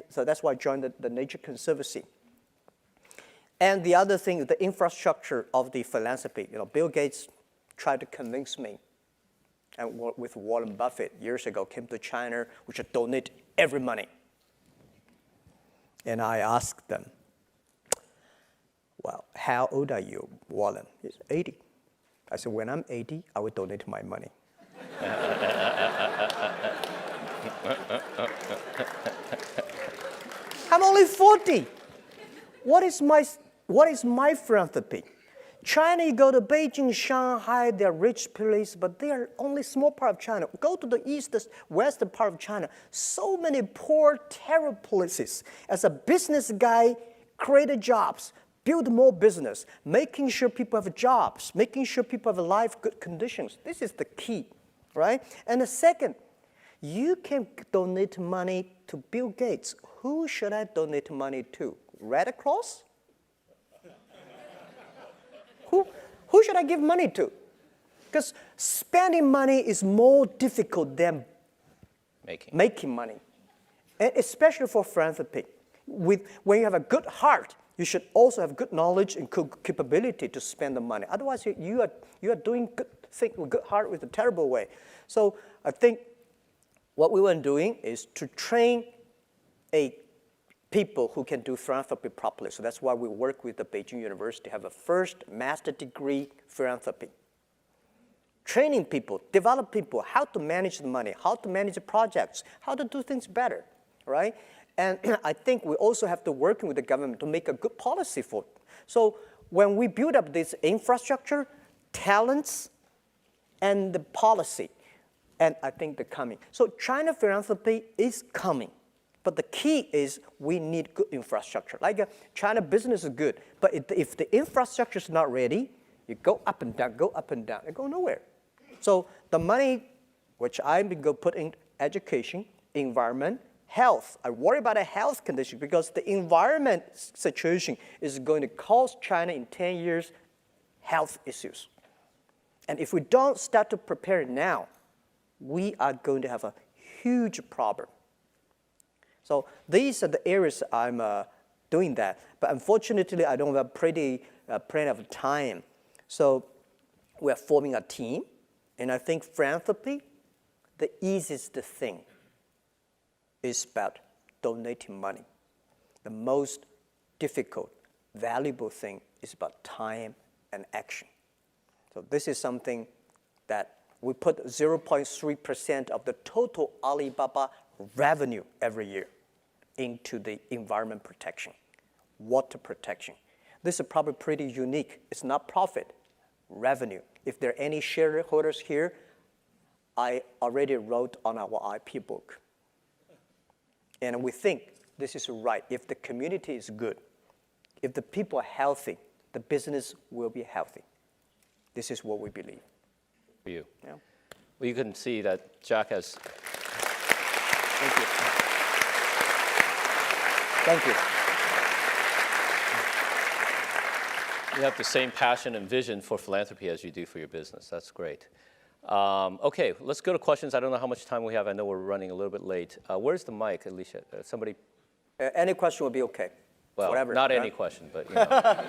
so that's why I joined the Nature Conservancy. And the other thing is the infrastructure of the philanthropy. Bill Gates tried to convince me, and with Warren Buffett years ago, came to China, we should donate every money. And I asked them, well, how old are you, Warren? He's 80. I said, when I'm 80, I will donate my money. I'm only 40. What is my philanthropy? China, you go to Beijing, Shanghai, they're rich places, but they are only small part of China. Go to the western part of China, so many poor, terrible places. As a business guy, create jobs, build more business, making sure people have jobs, making sure people have life, good conditions. This is the key, right? And the second, you can donate money to Bill Gates. Who should I donate money to? Red Cross? Who should I give money to? Because spending money is more difficult than making money, and especially for philanthropy. When you have a good heart, you should also have good knowledge and capability to spend the money. Otherwise, you are doing good thing with good heart with a terrible way. So I think what we were doing is to train people who can do philanthropy properly. So that's why we work with the Beijing University to have a first master degree philanthropy. Training people, develop people, how to manage the money, how to manage the projects, how to do things better, right? And I think we also have to work with the government to make a good policy for it. So when we build up this infrastructure, talents, and the policy, and I think they're coming. So China philanthropy is coming. But the key is we need good infrastructure. Like China business is good, but if the infrastructure is not ready, you go up and down, and go nowhere. So the money, which I'm going to put in education, environment, health. I worry about a health condition because the environment situation is going to cause China in 10 years health issues. And if we don't start to prepare now, we are going to have a huge problem. So these are the areas I'm doing that. But unfortunately, I don't have plenty of time. So we're forming a team. And I think philanthropy, the easiest thing is about donating money. The most difficult, valuable thing is about time and action. So this is something that we put 0.3% of the total Alibaba revenue every year into the environment protection, water protection. This is probably pretty unique. It's not profit, revenue. If there are any shareholders here, I already wrote on our IP book. And we think this is right. If the community is good, if the people are healthy, the business will be healthy. This is what we believe. For you. Yeah. Well, you can see that Jack has. Thank you. Thank you. You have the same passion and vision for philanthropy as you do for your business. That's great. Okay, let's go to questions. I don't know how much time we have. I know we're running a little bit late. Where's the mic, Alicia? Somebody? Any question will be okay. Well, whatever, not right? any question, but you know.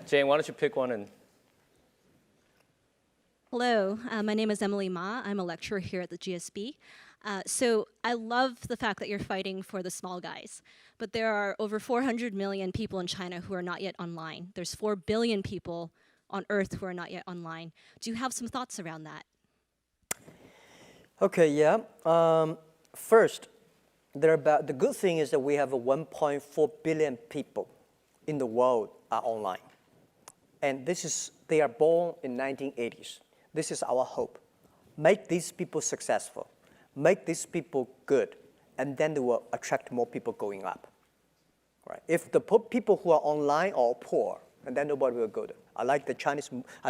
Jane, why don't you pick one and. Hello, my name is Emily Ma. I'm a lecturer here at the GSB. So I love the fact that you're fighting for the small guys, but there are over 400 million people in China who are not yet online. There's 4 billion people on Earth who are not yet online. Do you have some thoughts around that? Okay, yeah. First, the good thing is that we have 1.4 billion people in the world are online. And they are born in 1980s. This is our hope. Make these people successful. Make these people good. And then they will attract more people going up. Right? If the people who are online are poor, and then nobody will go there. I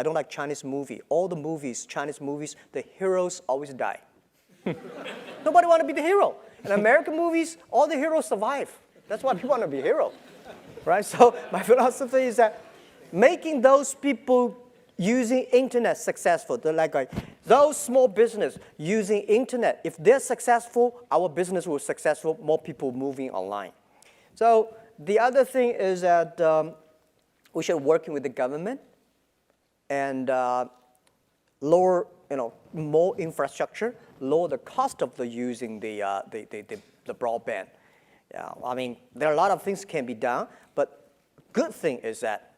don't like Chinese movie. All the movies, Chinese movies, the heroes always die. Nobody want to be the hero. In American movies, all the heroes survive. That's why people want to be a hero. Right? So my philosophy is that making those people using internet successful, those small business using internet, if they're successful, our business will be successful, more people moving online. So the other thing is that we should work with the government and lower, more infrastructure, lower the cost of using the broadband. Yeah, I mean, there are a lot of things can be done, but good thing is that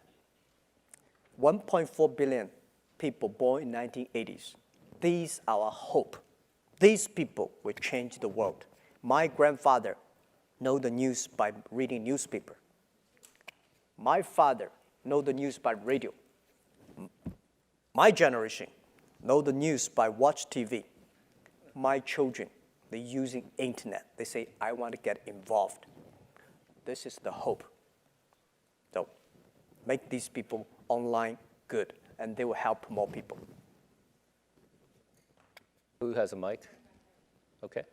1.4 billion people born in 1980s. These are our hope. These people will change the world. My grandfather know the news by reading newspaper. My father know the news by radio. My generation know the news by watch TV. My children, they're using internet. They say, I want to get involved. This is the hope. So make these people online good, and they will help more people. Who has a mic? Okay.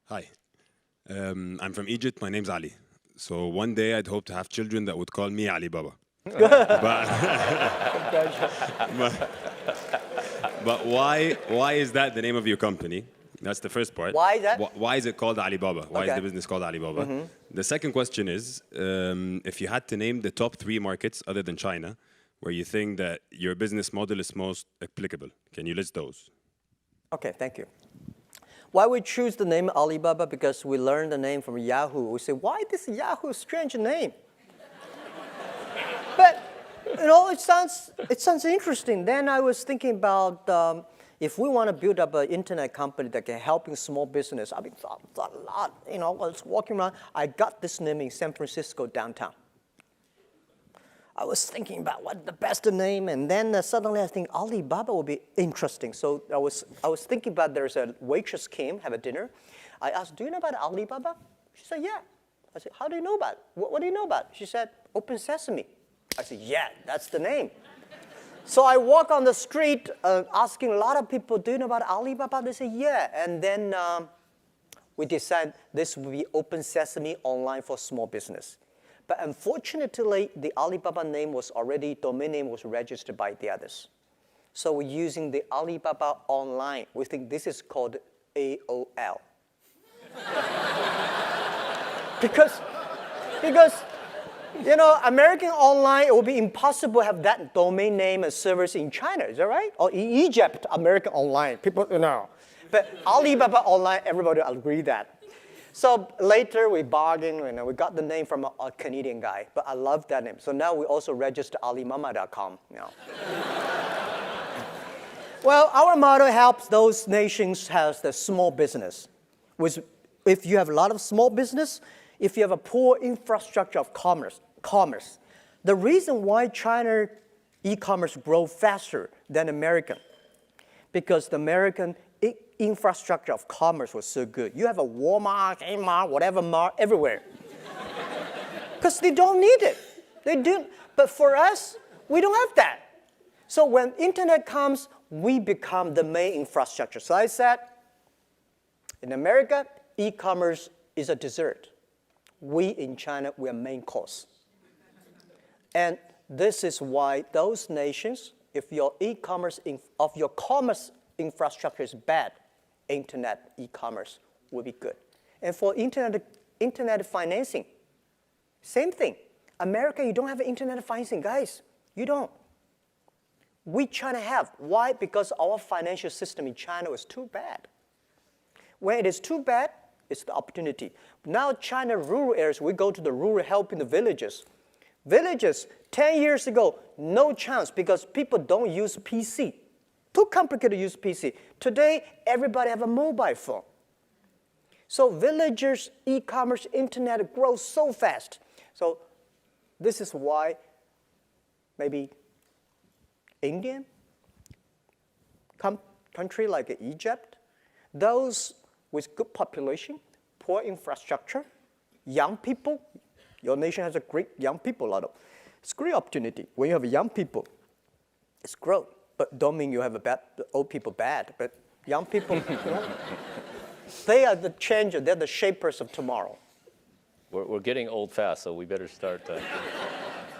Hi. I'm from Egypt. My name's Ali. So one day I'd hope to have children that would call me Ali Baba. But why is that the name of your company? That's the first part. Why is that? Why is it called Alibaba? Why is Okay. the business called Alibaba? The second question is, if you had to name the top 3 markets other than China, where you think that your business model is most applicable, can you list those? Okay, thank you. Why we choose the name Alibaba? Because we learned the name from Yahoo. We say, why this Yahoo strange name? But it sounds interesting. Then I was thinking about if we want to build up an internet company that can help in small business. I mean, a lot. I was walking around. I got this name in San Francisco downtown. I was thinking about what the best name, and then suddenly I think Alibaba would be interesting. So I was thinking about there's a waitress came, have a dinner. I asked, do you know about Alibaba? She said, yeah. I said, how do you know about it? What do you know about it? She said, Open Sesame. I said, yeah, that's the name. So I walk on the street asking a lot of people, do you know about Alibaba? They say, yeah. And then we decided this would be Open Sesame online for small business. But unfortunately, the Alibaba domain name was registered by the others. So we're using the Alibaba online. We think this is called AOL. because American online, it would be impossible to have that domain name and service in China, is that right? Or in Egypt, American online, people, But Alibaba online, everybody agree that. So later we bargained, we got the name from a Canadian guy, but I love that name. So now we also register Alimama.com. Well, our model helps those nations have the small business. If you have a lot of small business, if you have a poor infrastructure of commerce. The reason why China e-commerce grow faster than American, because the American infrastructure of commerce was so good. You have a Walmart, Kmart, whatever mart everywhere. Because they don't need it. They do. But for us, we don't have that. So when internet comes, we become the main infrastructure. So I said, in America, e-commerce is a dessert. We in China, we are main course. And this is why those nations, if your e-commerce of your commerce infrastructure is bad, internet e-commerce will be good. And for internet financing, same thing. America, you don't have internet financing, guys. You don't. We China have. Why? Because our financial system in China is too bad. When it is too bad, it's the opportunity. Now China rural areas, we go to the rural helping the villages. Villages, 10 years ago, no chance because people don't use PC. Too complicated to use PC. Today, everybody have a mobile phone. So villagers, e-commerce, internet grows so fast. So this is why maybe Indian country like Egypt, those with good population, poor infrastructure, young people. Your nation has a great young people, it's a great opportunity. When you have young people, it's growth. But don't mean you have old people bad, but young people, they are the changer, they're the shapers of tomorrow. We're getting old fast, so we better start.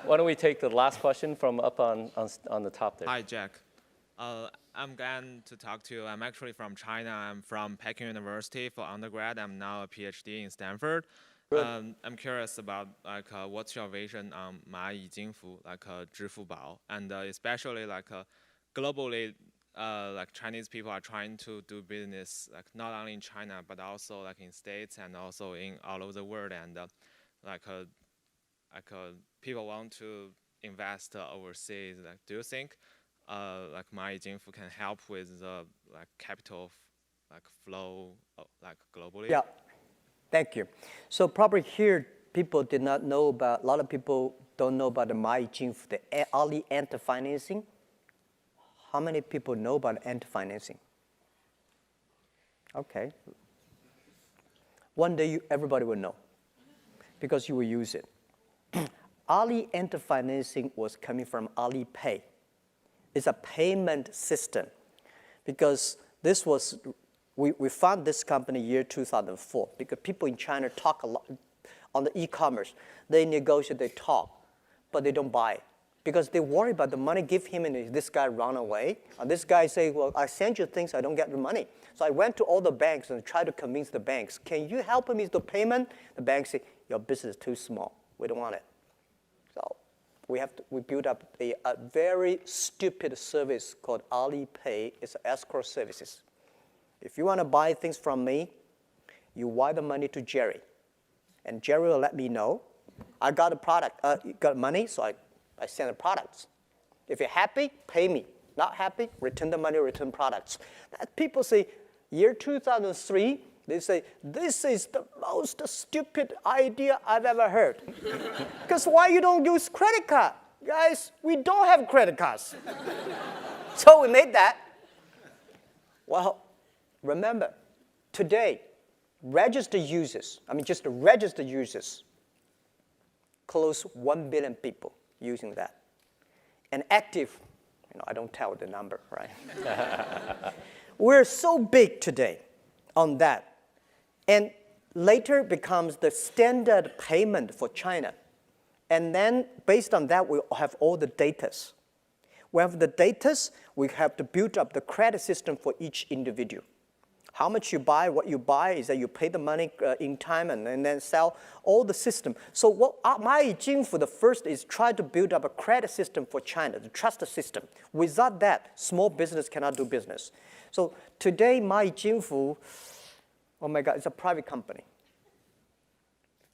Why don't we take the last question from up on the top there? Hi, Jack. I'm glad to talk to you. I'm actually from China. I'm from Peking University for undergrad. I'm now a PhD in Stanford. I'm curious about what's your vision on 蚂蚁金服, 支付宝, and especially globally, Chinese people are trying to do business not only in China but also in States and also in all over the world, and people want to invest overseas. Do you think 蚂蚁金服 can help with the capital flow globally? Yeah, thank you. So probably here people did not know about. A lot of people don't know about the 蚂蚁金服, the Ali Ant financing. How many people know about Ant financing? Okay. One day everybody will know because you will use it. Ali Ant financing was coming from Alipay. It's a payment system because this was, we found this company year 2004 because people in China talk a lot on the e-commerce. They negotiate, they talk, but they don't buy because they worry about the money give him and this guy run away. And this guy say, well, I send you things, I don't get the money. So I went to all the banks and tried to convince the banks, can you help me with the payment? The banks say, your business is too small. We don't want it. So we built up a very stupid service called Alipay. It's escrow services. If you want to buy things from me, you wire the money to Jerry. And Jerry will let me know. I got a product, got money, so I send the products. If you're happy, pay me. Not happy, return the money, return products. People say, year 2003, they say, this is the most stupid idea I've ever heard. Because why you don't use credit card? Guys, we don't have credit cards. So we made that. Well, remember, today, registered users, just the registered users, close 1 billion people using that. And active, I don't tell the number, right? We're so big today on that. And later becomes the standard payment for China. And then based on that, we have all the datas. We have the datas, we have to build up the credit system for each individual. How much you buy, what you buy is that you pay the money in time and then sell all the system. So what 蚂蚁金服 the first is try to build up a credit system for China, the trust system. Without that, small business cannot do business. So today, 蚂蚁金服, oh my God, it's a private company.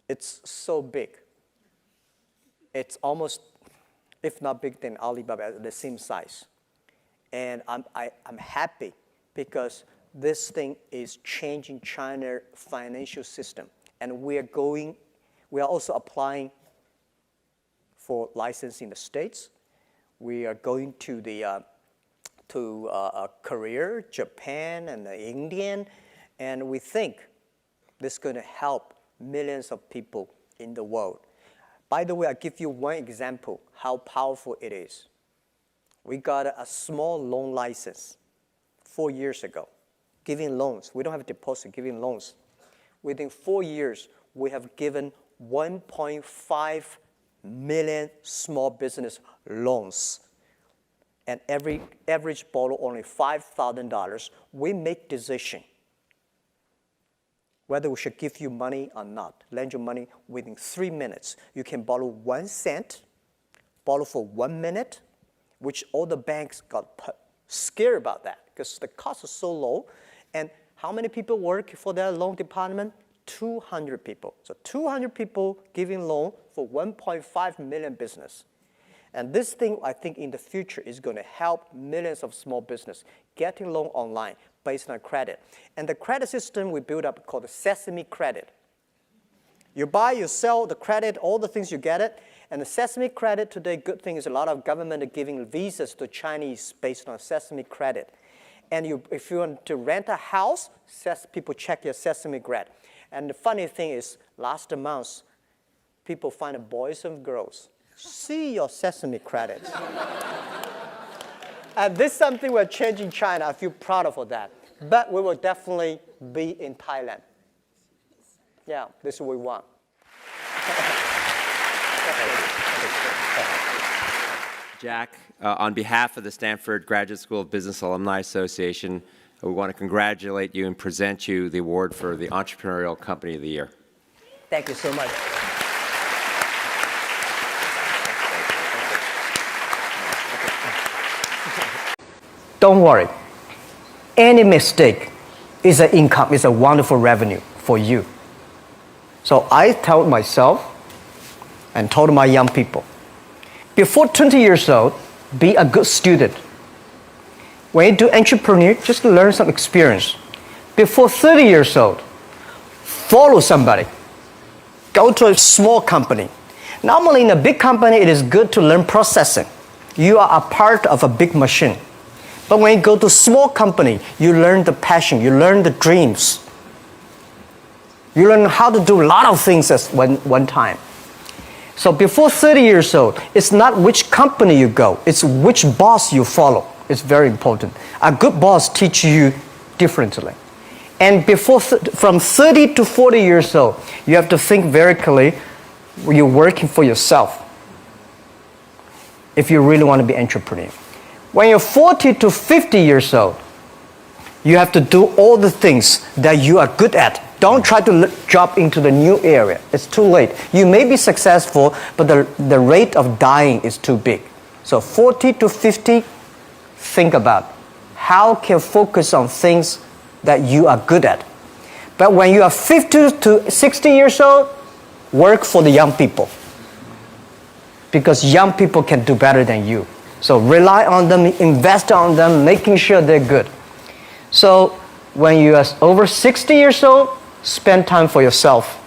it's so big. It's almost, if not bigger than Alibaba, the same size. And I'm happy because this thing is changing China's financial system. And we are also applying for license in the States. We are going to Korea, Japan, and India, and we think this is going to help millions of people in the world. By the way, I'll give you one example how powerful it is. We got a small loan license 4 years ago, giving loans. We don't have a deposit, giving loans. Within 4 years, we have given 1.5 million small business loans. And every average borrow only $5,000. We make decision whether we should give you money or not, lend you money within 3 minutes. You can borrow 1 cent, borrow for 1 minute, which all the banks got scared about that because the cost is so low. And how many people work for that loan department? 200 people. So 200 people giving loan for 1.5 million business. And this thing, I think, in the future is going to help millions of small business getting loan online based on credit. And the credit system we built up called the Sesame Credit. You buy, you sell the credit, all the things you get it. And the Sesame Credit today, good thing is a lot of government are giving visas to Chinese based on Sesame Credit. And if you want to rent a house, people check your Sesame Credit. And the funny thing is, last month, people find boys and girls. See your Sesame Credit. And this is something we're changing China. I feel proud of that. But we will definitely be in Thailand. Yeah, this is what we want. Jack, on behalf of the Stanford Graduate School of Business Alumni Association, we want to congratulate you and present you the award for the Entrepreneurial Company of the Year. Thank you so much. Don't worry. Any mistake is an income, is a wonderful revenue for you. So I told myself and told my young people, before 20 years old, be a good student. When you do entrepreneur, just learn some experience. Before 30 years old, follow somebody. Go to a small company. Normally in a big company, it is good to learn processing. You are a part of a big machine. But when you go to a small company, you learn the passion, you learn the dreams. You learn how to do a lot of things at one time. So before 30 years old, it's not which company you go, it's which boss you follow. It's very important. A good boss teaches you differently. And from 30 to 40 years old, you have to think very clearly, you're working for yourself if you really want to be an entrepreneur. When you're 40 to 50 years old, you have to do all the things that you are good at. Don't try to jump into the new area. It's too late. You may be successful, but the rate of dying is too big. So 40 to 50, think about how can you focus on things that you are good at. But when you are 50 to 60 years old, work for the young people. Because young people can do better than you. So rely on them, invest on them, making sure they're good. So when you are over 60 years old, spend time for yourself.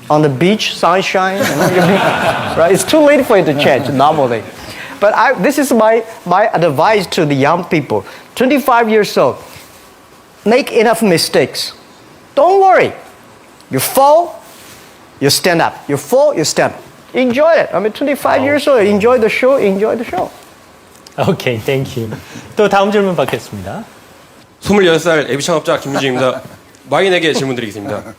On the beach, sunshine, right? It's too late for you to change normally. But this is my advice to the young people. 25 years old, make enough mistakes. Don't worry. You fall, you stand up. You fall, you stand up. Enjoy it. 25 years old, enjoy the show. 오케이, 땡큐. 또 다음 질문 받겠습니다. 26살 예비 창업자 김유진입니다. 마인에게 질문 드리겠습니다.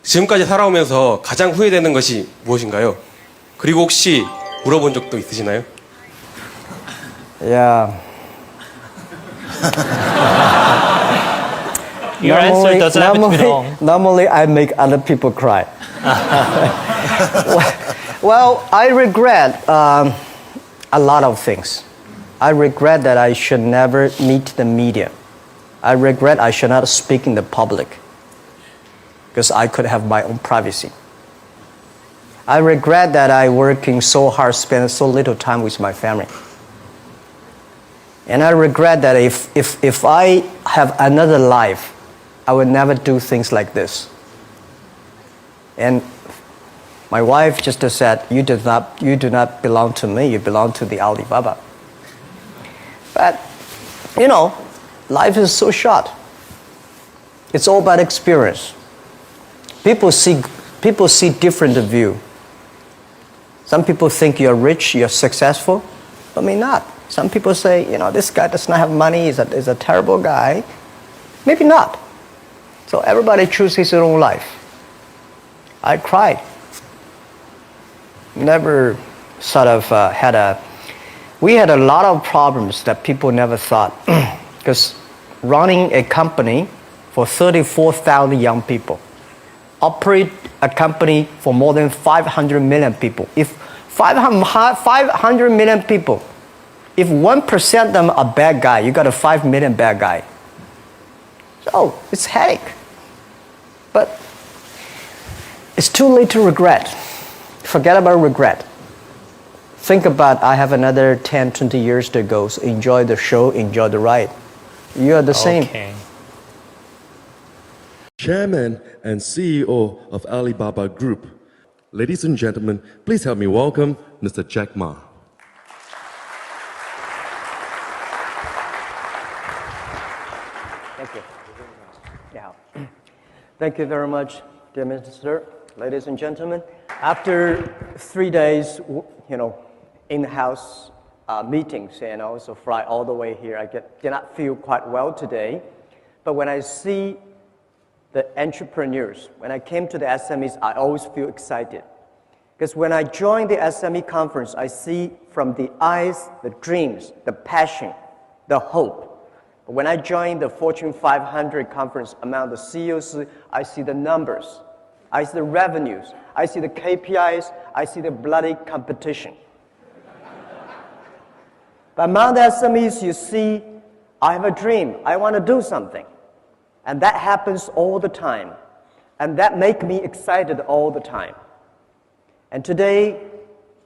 지금까지 살아오면서 가장 후회되는 것이 무엇인가요? 그리고 혹시 물어본 적도 있으시나요? Yeah. Your answer doesn't have to be wrong. Normally, I make other people cry. Well, I regret a lot of things. I regret that I should never meet the media. I regret I should not speak in the public because I could have my own privacy. I regret that I working so hard, spend so little time with my family. And I regret that if I have another life, I would never do things like this. And my wife just said, you do not belong to me, you belong to the Alibaba. But, you know, life is so short. It's all about experience. People see different view. Some people think you're rich, you're successful, but me not. Some people say, you know, this guy does not have money, is a terrible guy. Maybe not. So everybody chooses his own life. I cried. Never sort of we had a lot of problems that people never thought. Because running a company for 34,000 young people, operate a company for more than 500 million people. If 500 million people, if 1% of them are bad guy, you got a 5 million bad guy. So it's headache. But it's too late to regret. Forget about regret. Think about, I have another 10, 20 years to go. So enjoy the show, enjoy the ride. You are the same. Okay. Chairman and CEO of Alibaba Group. Ladies and gentlemen, please help me welcome Mr. JackMa. Thank you. Yeah. Thank you very much, dear Minister, ladies and gentlemen. After 3 days, you know, in-house meetings and also fly all the way here, I did not feel quite well today. But when I see the entrepreneurs, when I came to the SMEs, I always feel excited. Because when I join the SME conference, I see from the eyes, the dreams, the passion, the hope. But when I join the Fortune 500 conference among the CEOs, I see the numbers, I see the revenues, I see the KPIs, I see the bloody competition. But among the SMEs, you see, I have a dream, I want to do something. And that happens all the time. And that makes me excited all the time. And today,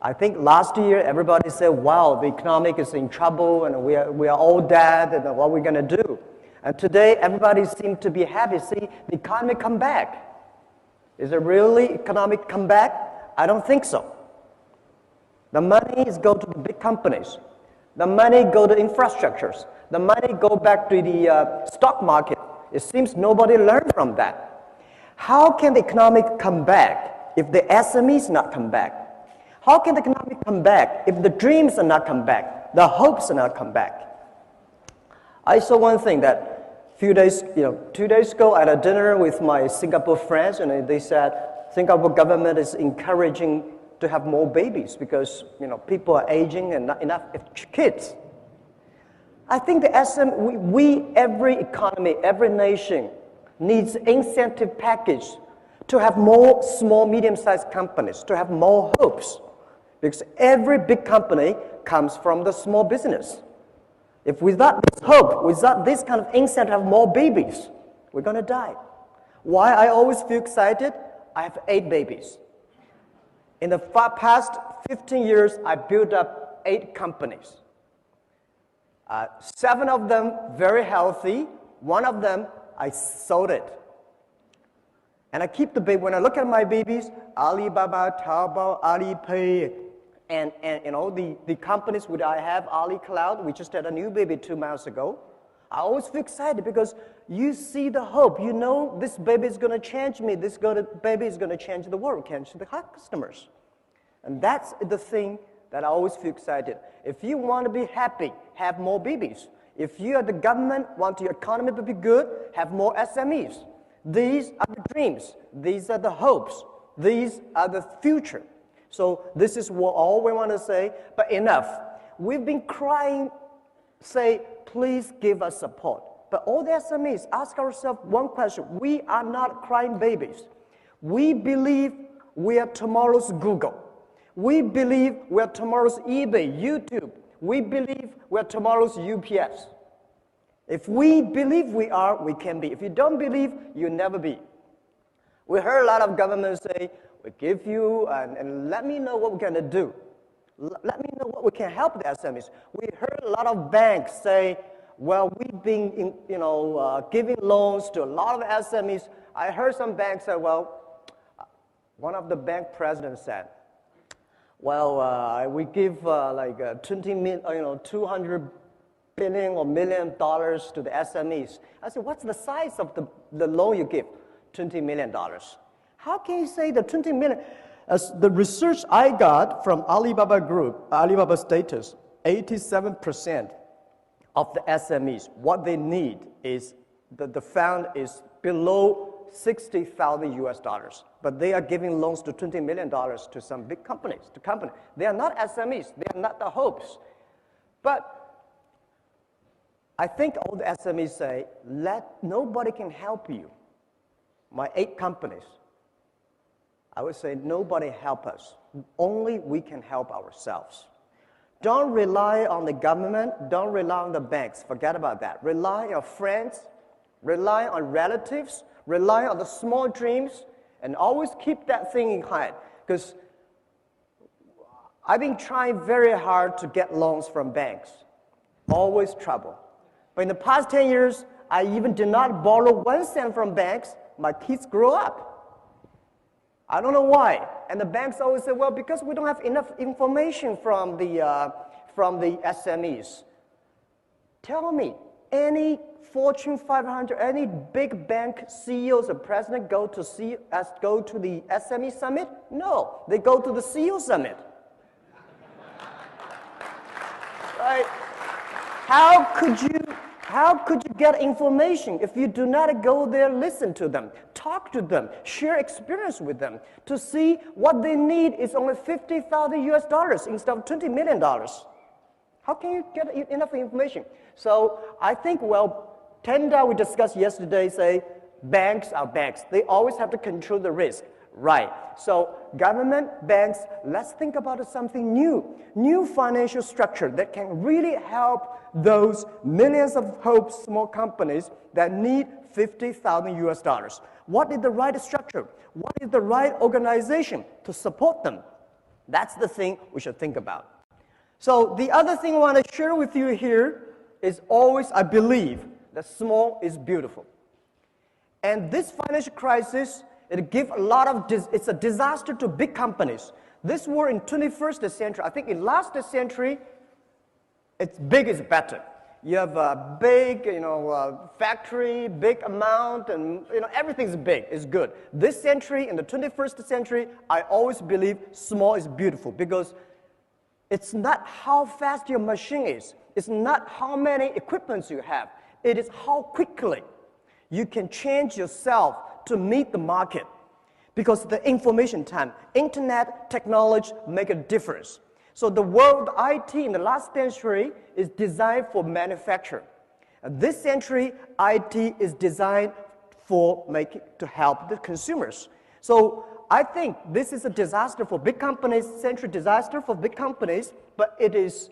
I think last year, everybody said, wow, the economic is in trouble and we are all dead and what are we going to do? And today, everybody seems to be happy. See, the economy come back. Is it really economic comeback? I don't think so. The money is go to the big companies. The money go to infrastructures. The money go back to the stock market. It seems nobody learned from that. How can the economic come back if the SMEs not come back? How can the economic come back if the dreams are not come back, the hopes are not come back? I saw one thing that few days, 2 days ago, I had a dinner with my Singapore friends, and they said Singapore government is encouraging to have more babies because people are aging and not enough kids. I think every economy, every nation needs incentive package to have more small, medium-sized companies, to have more hopes. Because every big company comes from the small business. If without this hope, without this kind of incentive to have more babies, we're going to die. Why I always feel excited? I have 8 babies. In the past 15 years, I built up 8 companies. 7 of them very healthy. 1 of them, I sold it. And I keep the baby. When I look at my babies, Alibaba, Taobao, Alipay, and the companies which I have, Ali Cloud, we just had a new baby 2 months ago. I always feel excited because you see the hope. You know this baby is going to change me. This baby is going to change the world, change the customers. And that's the thing that I always feel excited. If you want to be happy, have more babies. If you are the government, want your economy to be good, have more SMEs. These are the dreams. These are the hopes. These are the future. So this is what all we want to say, but enough. We've been crying, say, please give us support. But all the SMEs, ask ourselves one question. We are not crying babies. We believe we are tomorrow's Google. We believe we are tomorrow's eBay, YouTube. We believe we are tomorrow's UPS. If we believe we are, we can be. If you don't believe, you'll never be. We heard a lot of governments say, We give you, and let me know what we're going to do. Let me know what we can help the SMEs. We heard a lot of banks say, well, we've been giving loans to a lot of SMEs. I heard some banks say, well, one of the bank presidents said, well, we give like 200 billion or $1 million to the SMEs. I said, what's the size of the loan you give? $20 million. How can you say the 20 million? As the research I got from Alibaba Group, Alibaba status, 87% of the SMEs, what they need is, the fund is below 60,000 US dollars. But they are giving loans to $20 million to some big companies, They are not SMEs, they are not the hopes. But I think all the SMEs say, nobody can help you. My 8 companies, I would say nobody help us. Only we can help ourselves. Don't rely on the government. Don't rely on the banks. Forget about that. Rely on your friends. Rely on relatives. Rely on the small dreams. And always keep that thing in mind. Because I've been trying very hard to get loans from banks. Always trouble. But in the past 10 years, I even did not borrow 1 cent from banks. My kids grow up. I don't know why. And the banks always say, well, because we don't have enough information from the SMEs. Tell me, any Fortune 500, any big bank CEOs or president go to the SME summit? No, they go to the CEO summit. Right? How could you get information if you do not go there, listen to them, talk to them, share experience with them to see what they need is only 50,000 US dollars instead of $20 million? How can you get enough information? So I think, well, Tenda we discussed yesterday say banks are banks. They always have to control the risk. Right. So government, banks, let's think about something new financial structure that can really help those millions of small companies that need 50,000 US dollars. What is the right structure? What is the right organization to support them? That's the thing we should think about. So the other thing I want to share with you here is always, I believe, that small is beautiful. And this financial crisis, it's a disaster to big companies. This war in 21st century, I think in last century, it's big is better. You have a big, factory, big amount, and everything's big, is good. This century, in the 21st century, I always believe small is beautiful because it's not how fast your machine is. It's not how many equipments you have. It is how quickly you can change yourself to meet the market. Because the information time, internet, technology make a difference. So the world IT in the last century is designed for manufacture. And this century, IT is designed to help the consumers. So I think this is a disaster for big companies, century disaster for big companies, but it is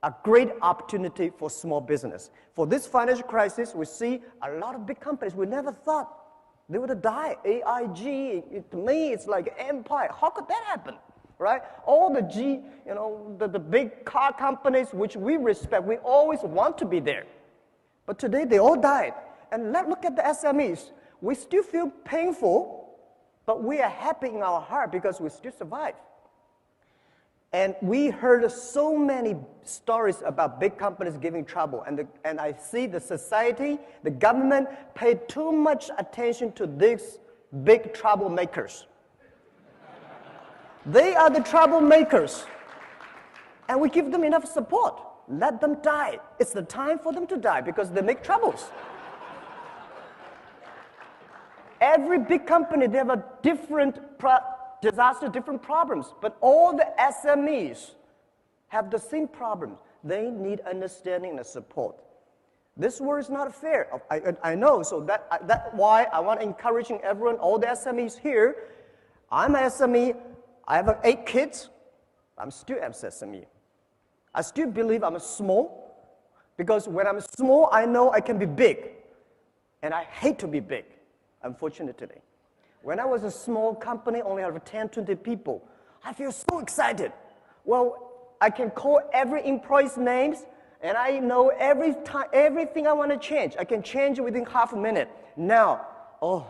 a great opportunity for small business. For this financial crisis, we see a lot of big companies we never thought they would die. AIG, to me, it's like empire. How could that happen, right? All the the big car companies which we respect, we always want to be there. But today, they all died. And let's look at the SMEs. We still feel painful, but we are happy in our heart because we still survive. And we heard so many stories about big companies giving trouble. And I see the society, the government paid too much attention to these big troublemakers. They are the troublemakers. And we give them enough support. Let them die. It's the time for them to die because they make troubles. Every big company, they have a different disaster, different problems, but all the SMEs have the same problem. They need understanding and support. This war is not fair. I know, so that's why I want to encourage everyone, all the SMEs here. I'm an SME. I have 8 kids. I'm still an SME. I still believe I'm small because when I'm small, I know I can be big, and I hate to be big, unfortunately. When I was a small company, only have 10, 20 people, I feel so excited. Well, I can call every employee's names, and I know everything I want to change. I can change it within half a minute. Now, oh,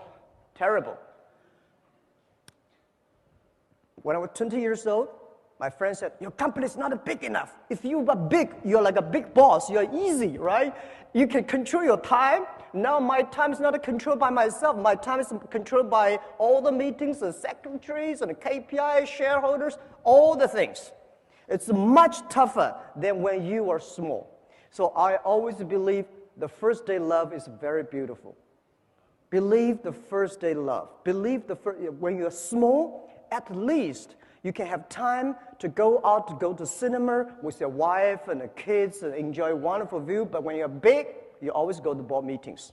terrible. When I was 20 years old, my friend said, your company is not big enough. If you are big, you're like a big boss. You're easy, right? You can control your time. Now my time is not controlled by myself. My time is controlled by all the meetings, the secretaries, and the KPI, shareholders, all the things. It's much tougher than when you are small. So I always believe the first day love is very beautiful. Believe the first day love. Believe when you're small, at least you can have time to go out, to go to cinema with your wife and the kids and enjoy a wonderful view. But when you're big, you always go to board meetings.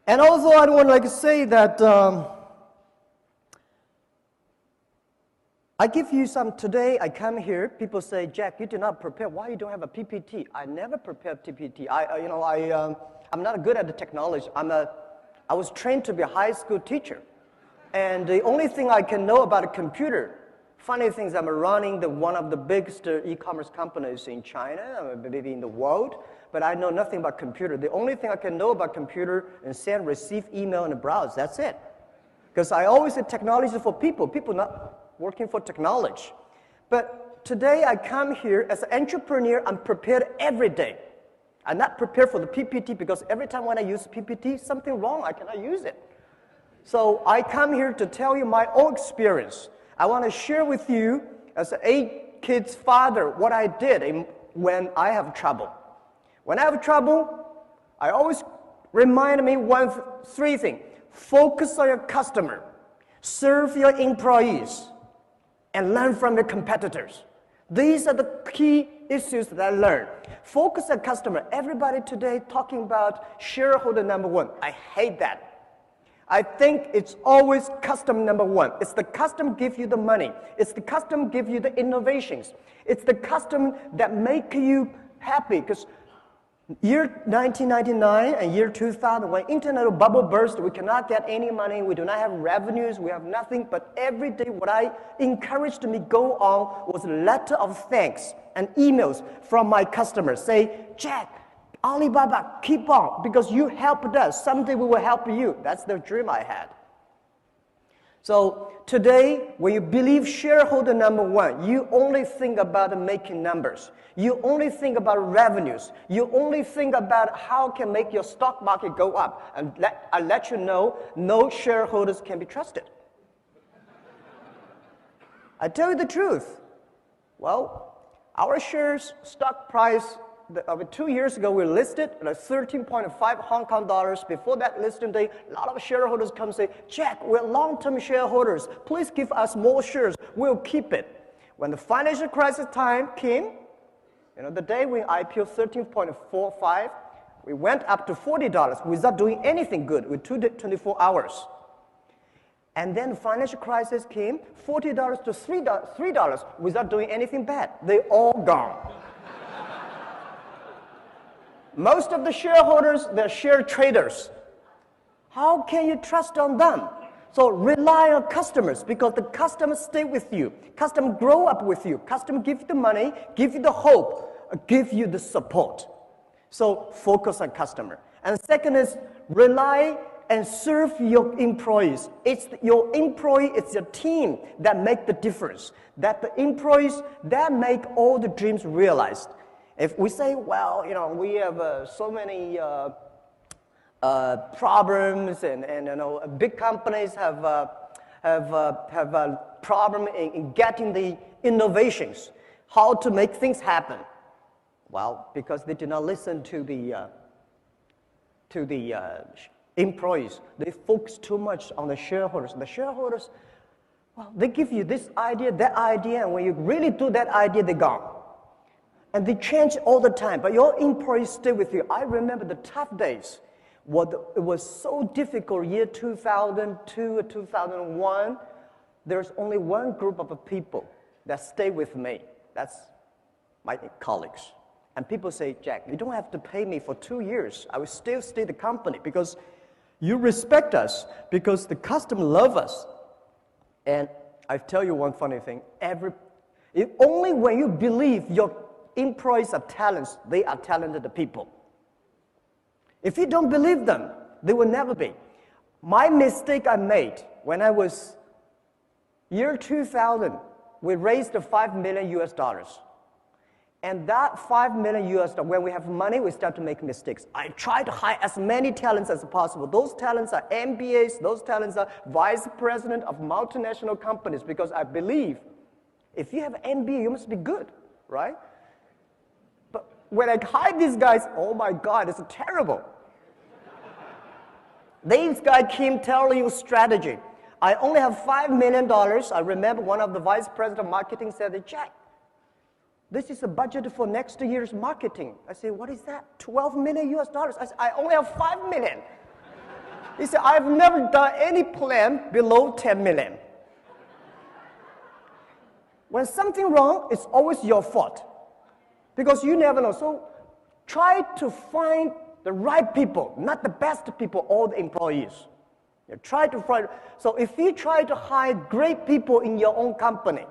And also, I would to say that I give you some today. I come here. People say, Jack, you did not prepare. Why you don't have a PPT? I never prepared PPT. I'm not good at the technology. I was trained to be a high school teacher. And the only thing I can know about a computer, funny things, I'm running one of the biggest e-commerce companies in China, maybe in the world, but I know nothing about computer. The only thing I can know about computer is send, receive, email, and browse. That's it. Because I always say technology for people not working for technology. But today I come here as an entrepreneur, I'm prepared every day. I'm not prepared for the PPT because every time when I use PPT, something wrong, I cannot use it. So I come here to tell you my own experience. I want to share with you, as an 8 kids father, what I did when I have trouble. When I have trouble, I always remind me 3 things. Focus on your customer, serve your employees, and learn from your competitors. These are the key issues that I learned. Focus on customer. Everybody today talking about shareholder number 1. I hate that. I think it's always customer number 1. It's the customer give you the money. It's the customer give you the innovations. It's the customer that make you happy. Because year 1999 and year 2000, when internet bubble burst, we cannot get any money. We do not have revenues. We have nothing. But every day, what I encouraged me go on was a letter of thanks and emails from my customers. Say, Jack, Alibaba, keep on, because you helped us. Someday we will help you. That's the dream I had. So today, when you believe shareholder number 1, you only think about making numbers. You only think about revenues. You only think about how can make your stock market go up. And I let you know, no shareholders can be trusted. I tell you the truth. Well, our shares, stock price, 2 years ago, we listed at 13.5 Hong Kong dollars. Before that listing day, a lot of shareholders come say, Jack, we're long-term shareholders. Please give us more shares. We'll keep it. When the financial crisis time came, the day we IPO 13.45, we went up to $40 without doing anything good with 24 hours. And then the financial crisis came, $40 to $3 without doing anything bad. They all gone. Most of the shareholders, they're share traders. How can you trust on them? So rely on customers, because the customers stay with you. Customers grow up with you. Customers give you the money, give you the hope, give you the support. So focus on customer. And second is rely and serve your employees. It's your employee, it's your team that make the difference. That the employees, that make all the dreams realized. If we say, well, we have so many problems, and big companies have a problem in getting the innovations, how to make things happen. Well, because they do not listen to the employees. They focus too much on the shareholders. The shareholders, well, they give you this idea, that idea, and when you really do that idea, they're gone. And they change all the time, but your employees stay with you. I remember the tough days. It was so difficult, year 2002, 2001. There's only one group of people that stay with me. That's my colleagues. And people say, Jack, you don't have to pay me for 2 years. I will still stay the company, because You respect us because the customer love us. And I tell you one funny thing. Only when you believe your employees are talents, they are talented people. If you don't believe them, they will never be. My mistake I made when I was year 2000, we raised $5 million US dollars. And that $5 million US dollars, when we have money, we start to make mistakes. I try to hire as many talents as possible. Those talents are MBAs, those talents are vice president of multinational companies, because I believe if you have an MBA, you must be good, right? But when I hire these guys, oh my God, it's terrible. These guys came telling you strategy. I only have $5 million. I remember one of the vice president of marketing said, Jack, this is a budget for next year's marketing. I said, what is that? 12 million US dollars. I said, I only have 5 million. He said, I've never done any plan below 10 million. When something wrong, it's always your fault, because you never know. So try to find the right people, not the best people, all the employees. You try to find. So if you try to hire great people in your own company,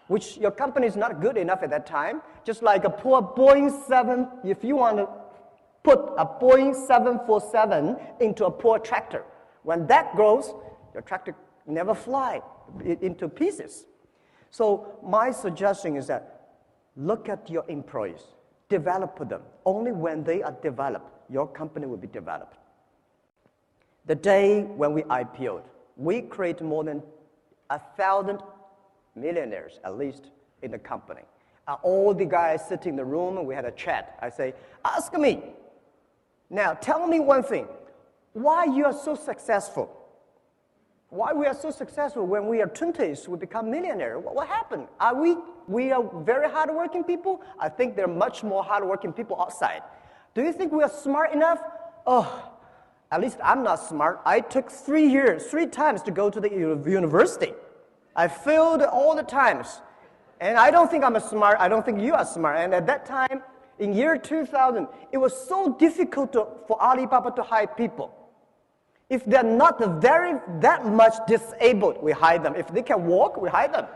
which your company is not good enough at that time, just like a poor Boeing 7, if you want to put a Boeing 747 into a poor tractor, when that grows, your tractor never fly into pieces. So my suggestion is that look at your employees, develop them. Only when they are developed, your company will be developed. The day when we IPO'd, we created more than 1,000 millionaires, at least, in the company. All the guys sitting in the room, and we had a chat. I say, ask me. Now, tell me one thing. Why you are so successful? Why we are so successful when we are 20s, we become millionaires? What happened? We are very hardworking people? I think there are much more hardworking people outside. Do you think we are smart enough? Oh, at least I'm not smart. I took 3 times to go to the university. I failed all the times. And I don't think I'm smart. I don't think you are smart. And at that time, in year 2000, it was so difficult for Alibaba to hire people. If they're not that much disabled, we hire them. If they can walk, we hire them.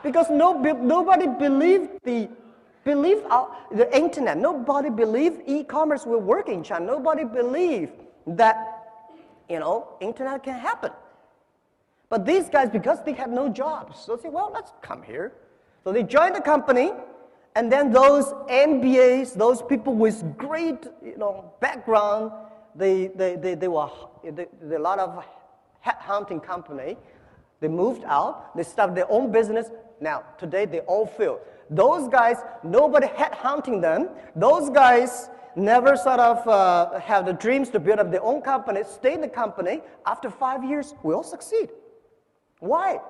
Because nobody believed the internet. Nobody believed e-commerce will work in China. Nobody believed that, internet can happen. But these guys, because they had no jobs, so they say, well, let's come here. So they joined the company, and then those MBAs, those people with great, background, they were a lot of headhunting company. They moved out. They started their own business. Now, today, they all fail. Those guys, nobody headhunting them. Those guys never sort of have the dreams to build up their own company, stay in the company. After 5 years, we all succeed. Why?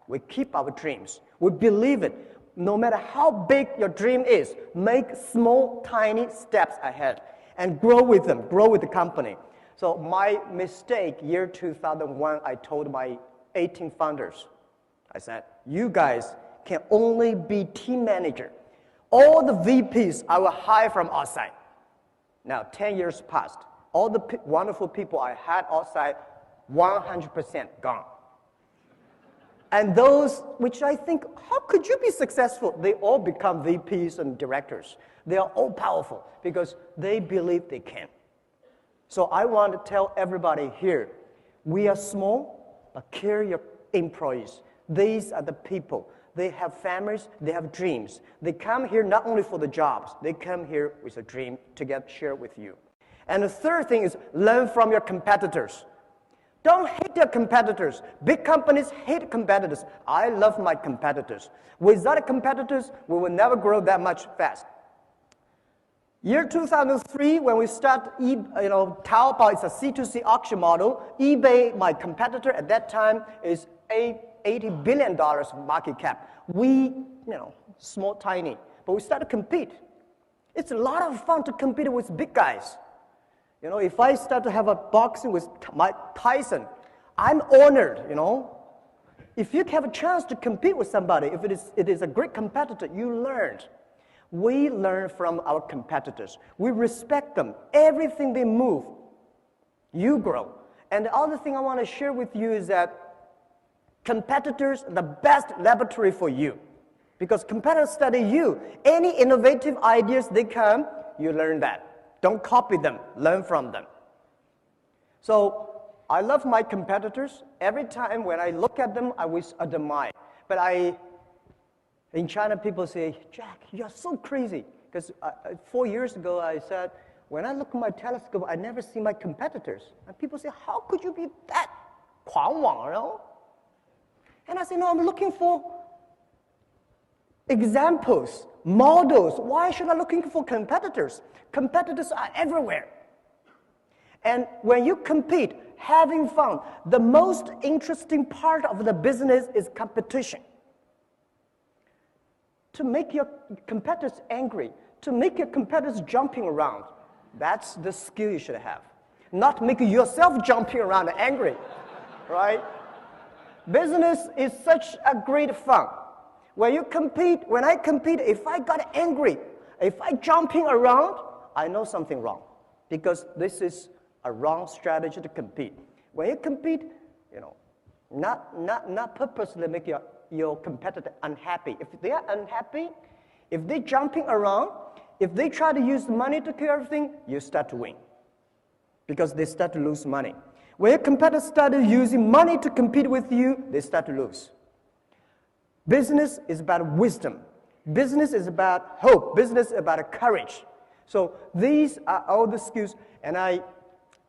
We keep our dreams. We believe it. No matter how big your dream is, make small, tiny steps ahead and grow with them, grow with the company. So my mistake, year 2001, I told my 18 founders, I said, you guys can only be team manager. All the VPs I will hire from outside. Now, 10 years passed. All the wonderful people I had outside, 100% gone. And those, which I think, how could you be successful? They all become VPs and directors. They are all powerful because they believe they can. So I want to tell everybody here, we are small, but care your employees. These are the people. They have families, they have dreams. They come here not only for the jobs, they come here with a dream to share with you. And the third thing is learn from your competitors. Don't hate your competitors. Big companies hate competitors. I love my competitors. Without competitors, we will never grow that much fast. Year 2003, when we start, Taobao is a C2C auction model. eBay, my competitor at that time, is $80 billion market cap. We, small, tiny, but we start to compete. It's a lot of fun to compete with big guys. If I start to have a boxing with Mike Tyson, I'm honored, If you have a chance to compete with somebody, if it is a great competitor, you learned. We learn from our competitors. We respect them. Everything they move, You grow. And the other thing I want to share with you is that competitors are the best laboratory for you. Because competitors study you. Any innovative ideas they come, you learn that. Don't copy them, learn from them. So I love my competitors. Every time when I look at them, I always admire. But in China, people say, Jack, you're so crazy. Because 4 years ago, I said, when I look at my telescope, I never see my competitors. And people say, how could you be that 狂妄, you know? And I say, no, I'm looking for examples, models. Why should I looking for competitors? Competitors are everywhere. And when you compete, having fun, the most interesting part of the business is competition. To make your competitors angry, to make your competitors jumping around, that's the skill you should have. Not make yourself jumping around and angry, right? Business is such a great fun. When I compete, if I got angry, if I jumping around, I know something wrong. Because this is a wrong strategy to compete. When you compete, not purposely make your competitor unhappy. If they are unhappy, if they're jumping around, if they try to use money to kill everything, you start to win. Because they start to lose money. When your competitors start using money to compete with you, they start to lose. Business is about wisdom. Business is about hope. Business is about courage. So these are all the skills, and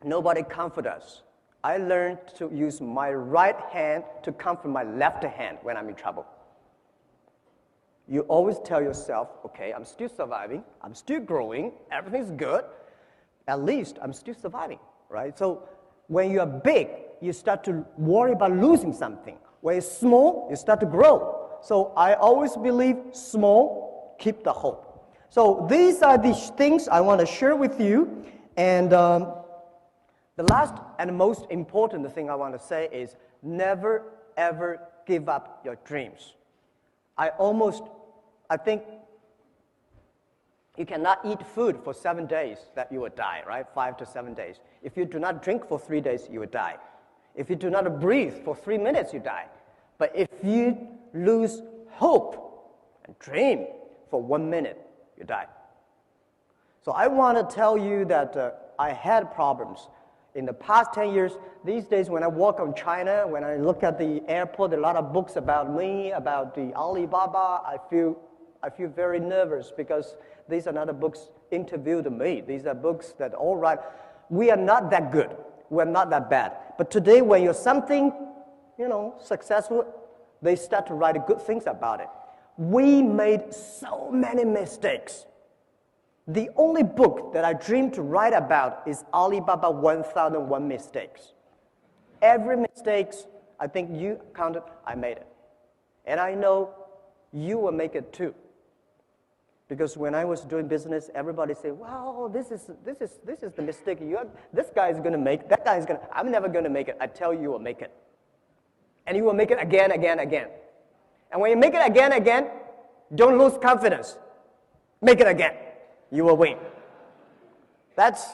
nobody comfort us. I learned to use my right hand to comfort my left hand when I'm in trouble. You always tell yourself, okay, I'm still surviving, I'm still growing, everything's good, at least I'm still surviving, right? So when you're big, you start to worry about losing something. When you're small, you start to grow. So I always believe small, keep the hope. So these are the things I want to share with you. And the last and most important thing I want to say is never, ever give up your dreams. I think you cannot eat food for 7 days that you will die, right? 5 to 7 days. If you do not drink for 3 days, you will die. If you do not breathe for 3 minutes, you die. But if you lose hope and dream for 1 minute, you die. So I want to tell you that I had problems. In the past 10 years, these days when I walk on China, when I look at the airport, a lot of books about me, about the Alibaba, I feel very nervous because these are not the books interviewed me. These are books that, all right, we are not that good. We're not that bad. But today when you're something, successful, they start to write good things about it. We made so many mistakes. The only book that I dream to write about is Alibaba 1001 Mistakes. Every mistake, I think you counted, I made it. And I know you will make it too. Because when I was doing business, everybody said, wow, this is the mistake. This guy is going to make, that guy is going to, I'm never going to make it. I tell you, you will make it. And you will make it again, again, again. And when you make it again, again, don't lose confidence. Make it again. You will win. That's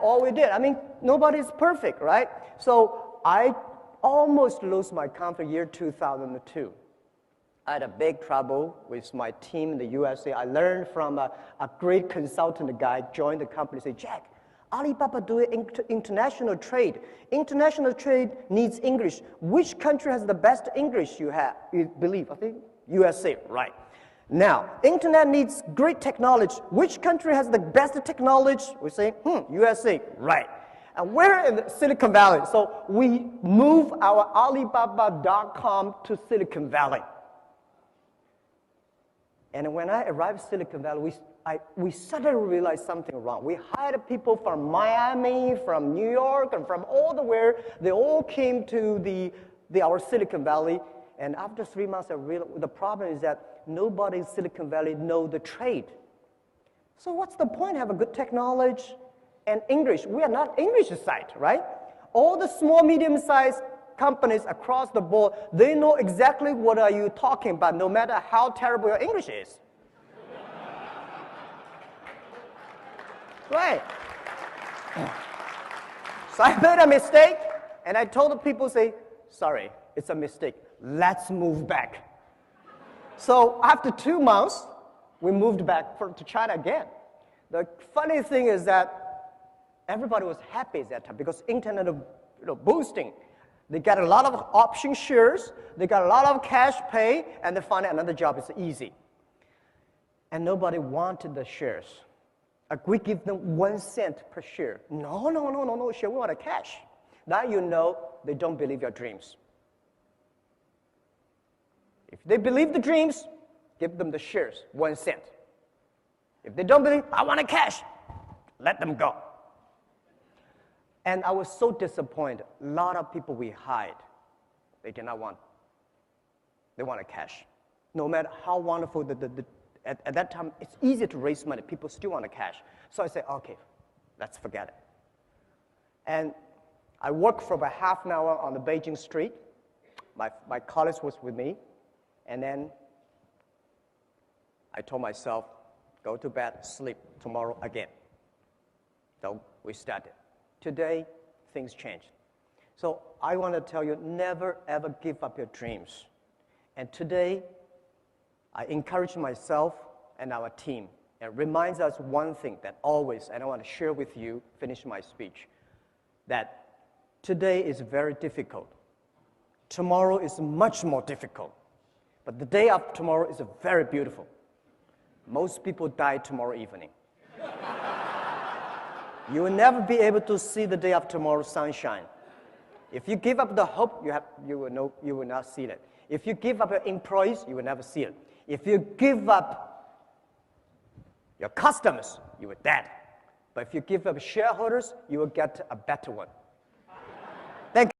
all we did. I mean, nobody's perfect, right? So I almost lost my confidence year 2002. I had a big trouble with my team in the USA. I learned from a great consultant guy, joined the company, said, Jack, Alibaba doing international trade. International trade needs English. Which country has the best English you believe? I think USA, right. Now, internet needs great technology. Which country has the best technology? We say, USA, right. And we're in Silicon Valley, so we move our Alibaba.com to Silicon Valley. And when I arrived in Silicon Valley, we suddenly realized something wrong. We hired people from Miami, from New York, and from all the where. They all came to our Silicon Valley. And after 3 months, I realized the problem is that nobody in Silicon Valley knows the trade. So what's the point? Have a good technology and English. We are not English site, right? All the small, medium-sized companies across the board, they know exactly what are you talking about, no matter how terrible your English is. Right. So I made a mistake, and I told the people, say, sorry, it's a mistake. Let's move back. So after 2 months, we moved back to China again. The funny thing is that everybody was happy at that time because internet boosting. They got a lot of option shares, they got a lot of cash pay, and they find another job is easy. And nobody wanted the shares. Like we give them 1 cent per share. No, share, we want a cash. Now you know they don't believe your dreams. If they believe the dreams, give them the shares, 1 cent. If they don't believe, I want a cash, let them go. And I was so disappointed. A lot of people we hired, they did not want, they want a cash. No matter how wonderful, at that time, it's easy to raise money. People still want a cash. So I said, okay, let's forget it. And I worked for about half an hour on the Beijing street. My colleague was with me. And then I told myself, go to bed, sleep, tomorrow again. So we started. Today, things changed. So I want to tell you, never ever give up your dreams. And today, I encourage myself and our team. It reminds us one thing that always, and I want to share with you, finish my speech, that today is very difficult. Tomorrow is much more difficult. But the day after tomorrow is very beautiful. Most people die tomorrow evening. You will never be able to see the day after tomorrow's sunshine. If you give up the hope, you will not see it. If you give up your employees, you will never see it. If you give up your customers, you will dead. But if you give up shareholders, you will get a better one. Thank you.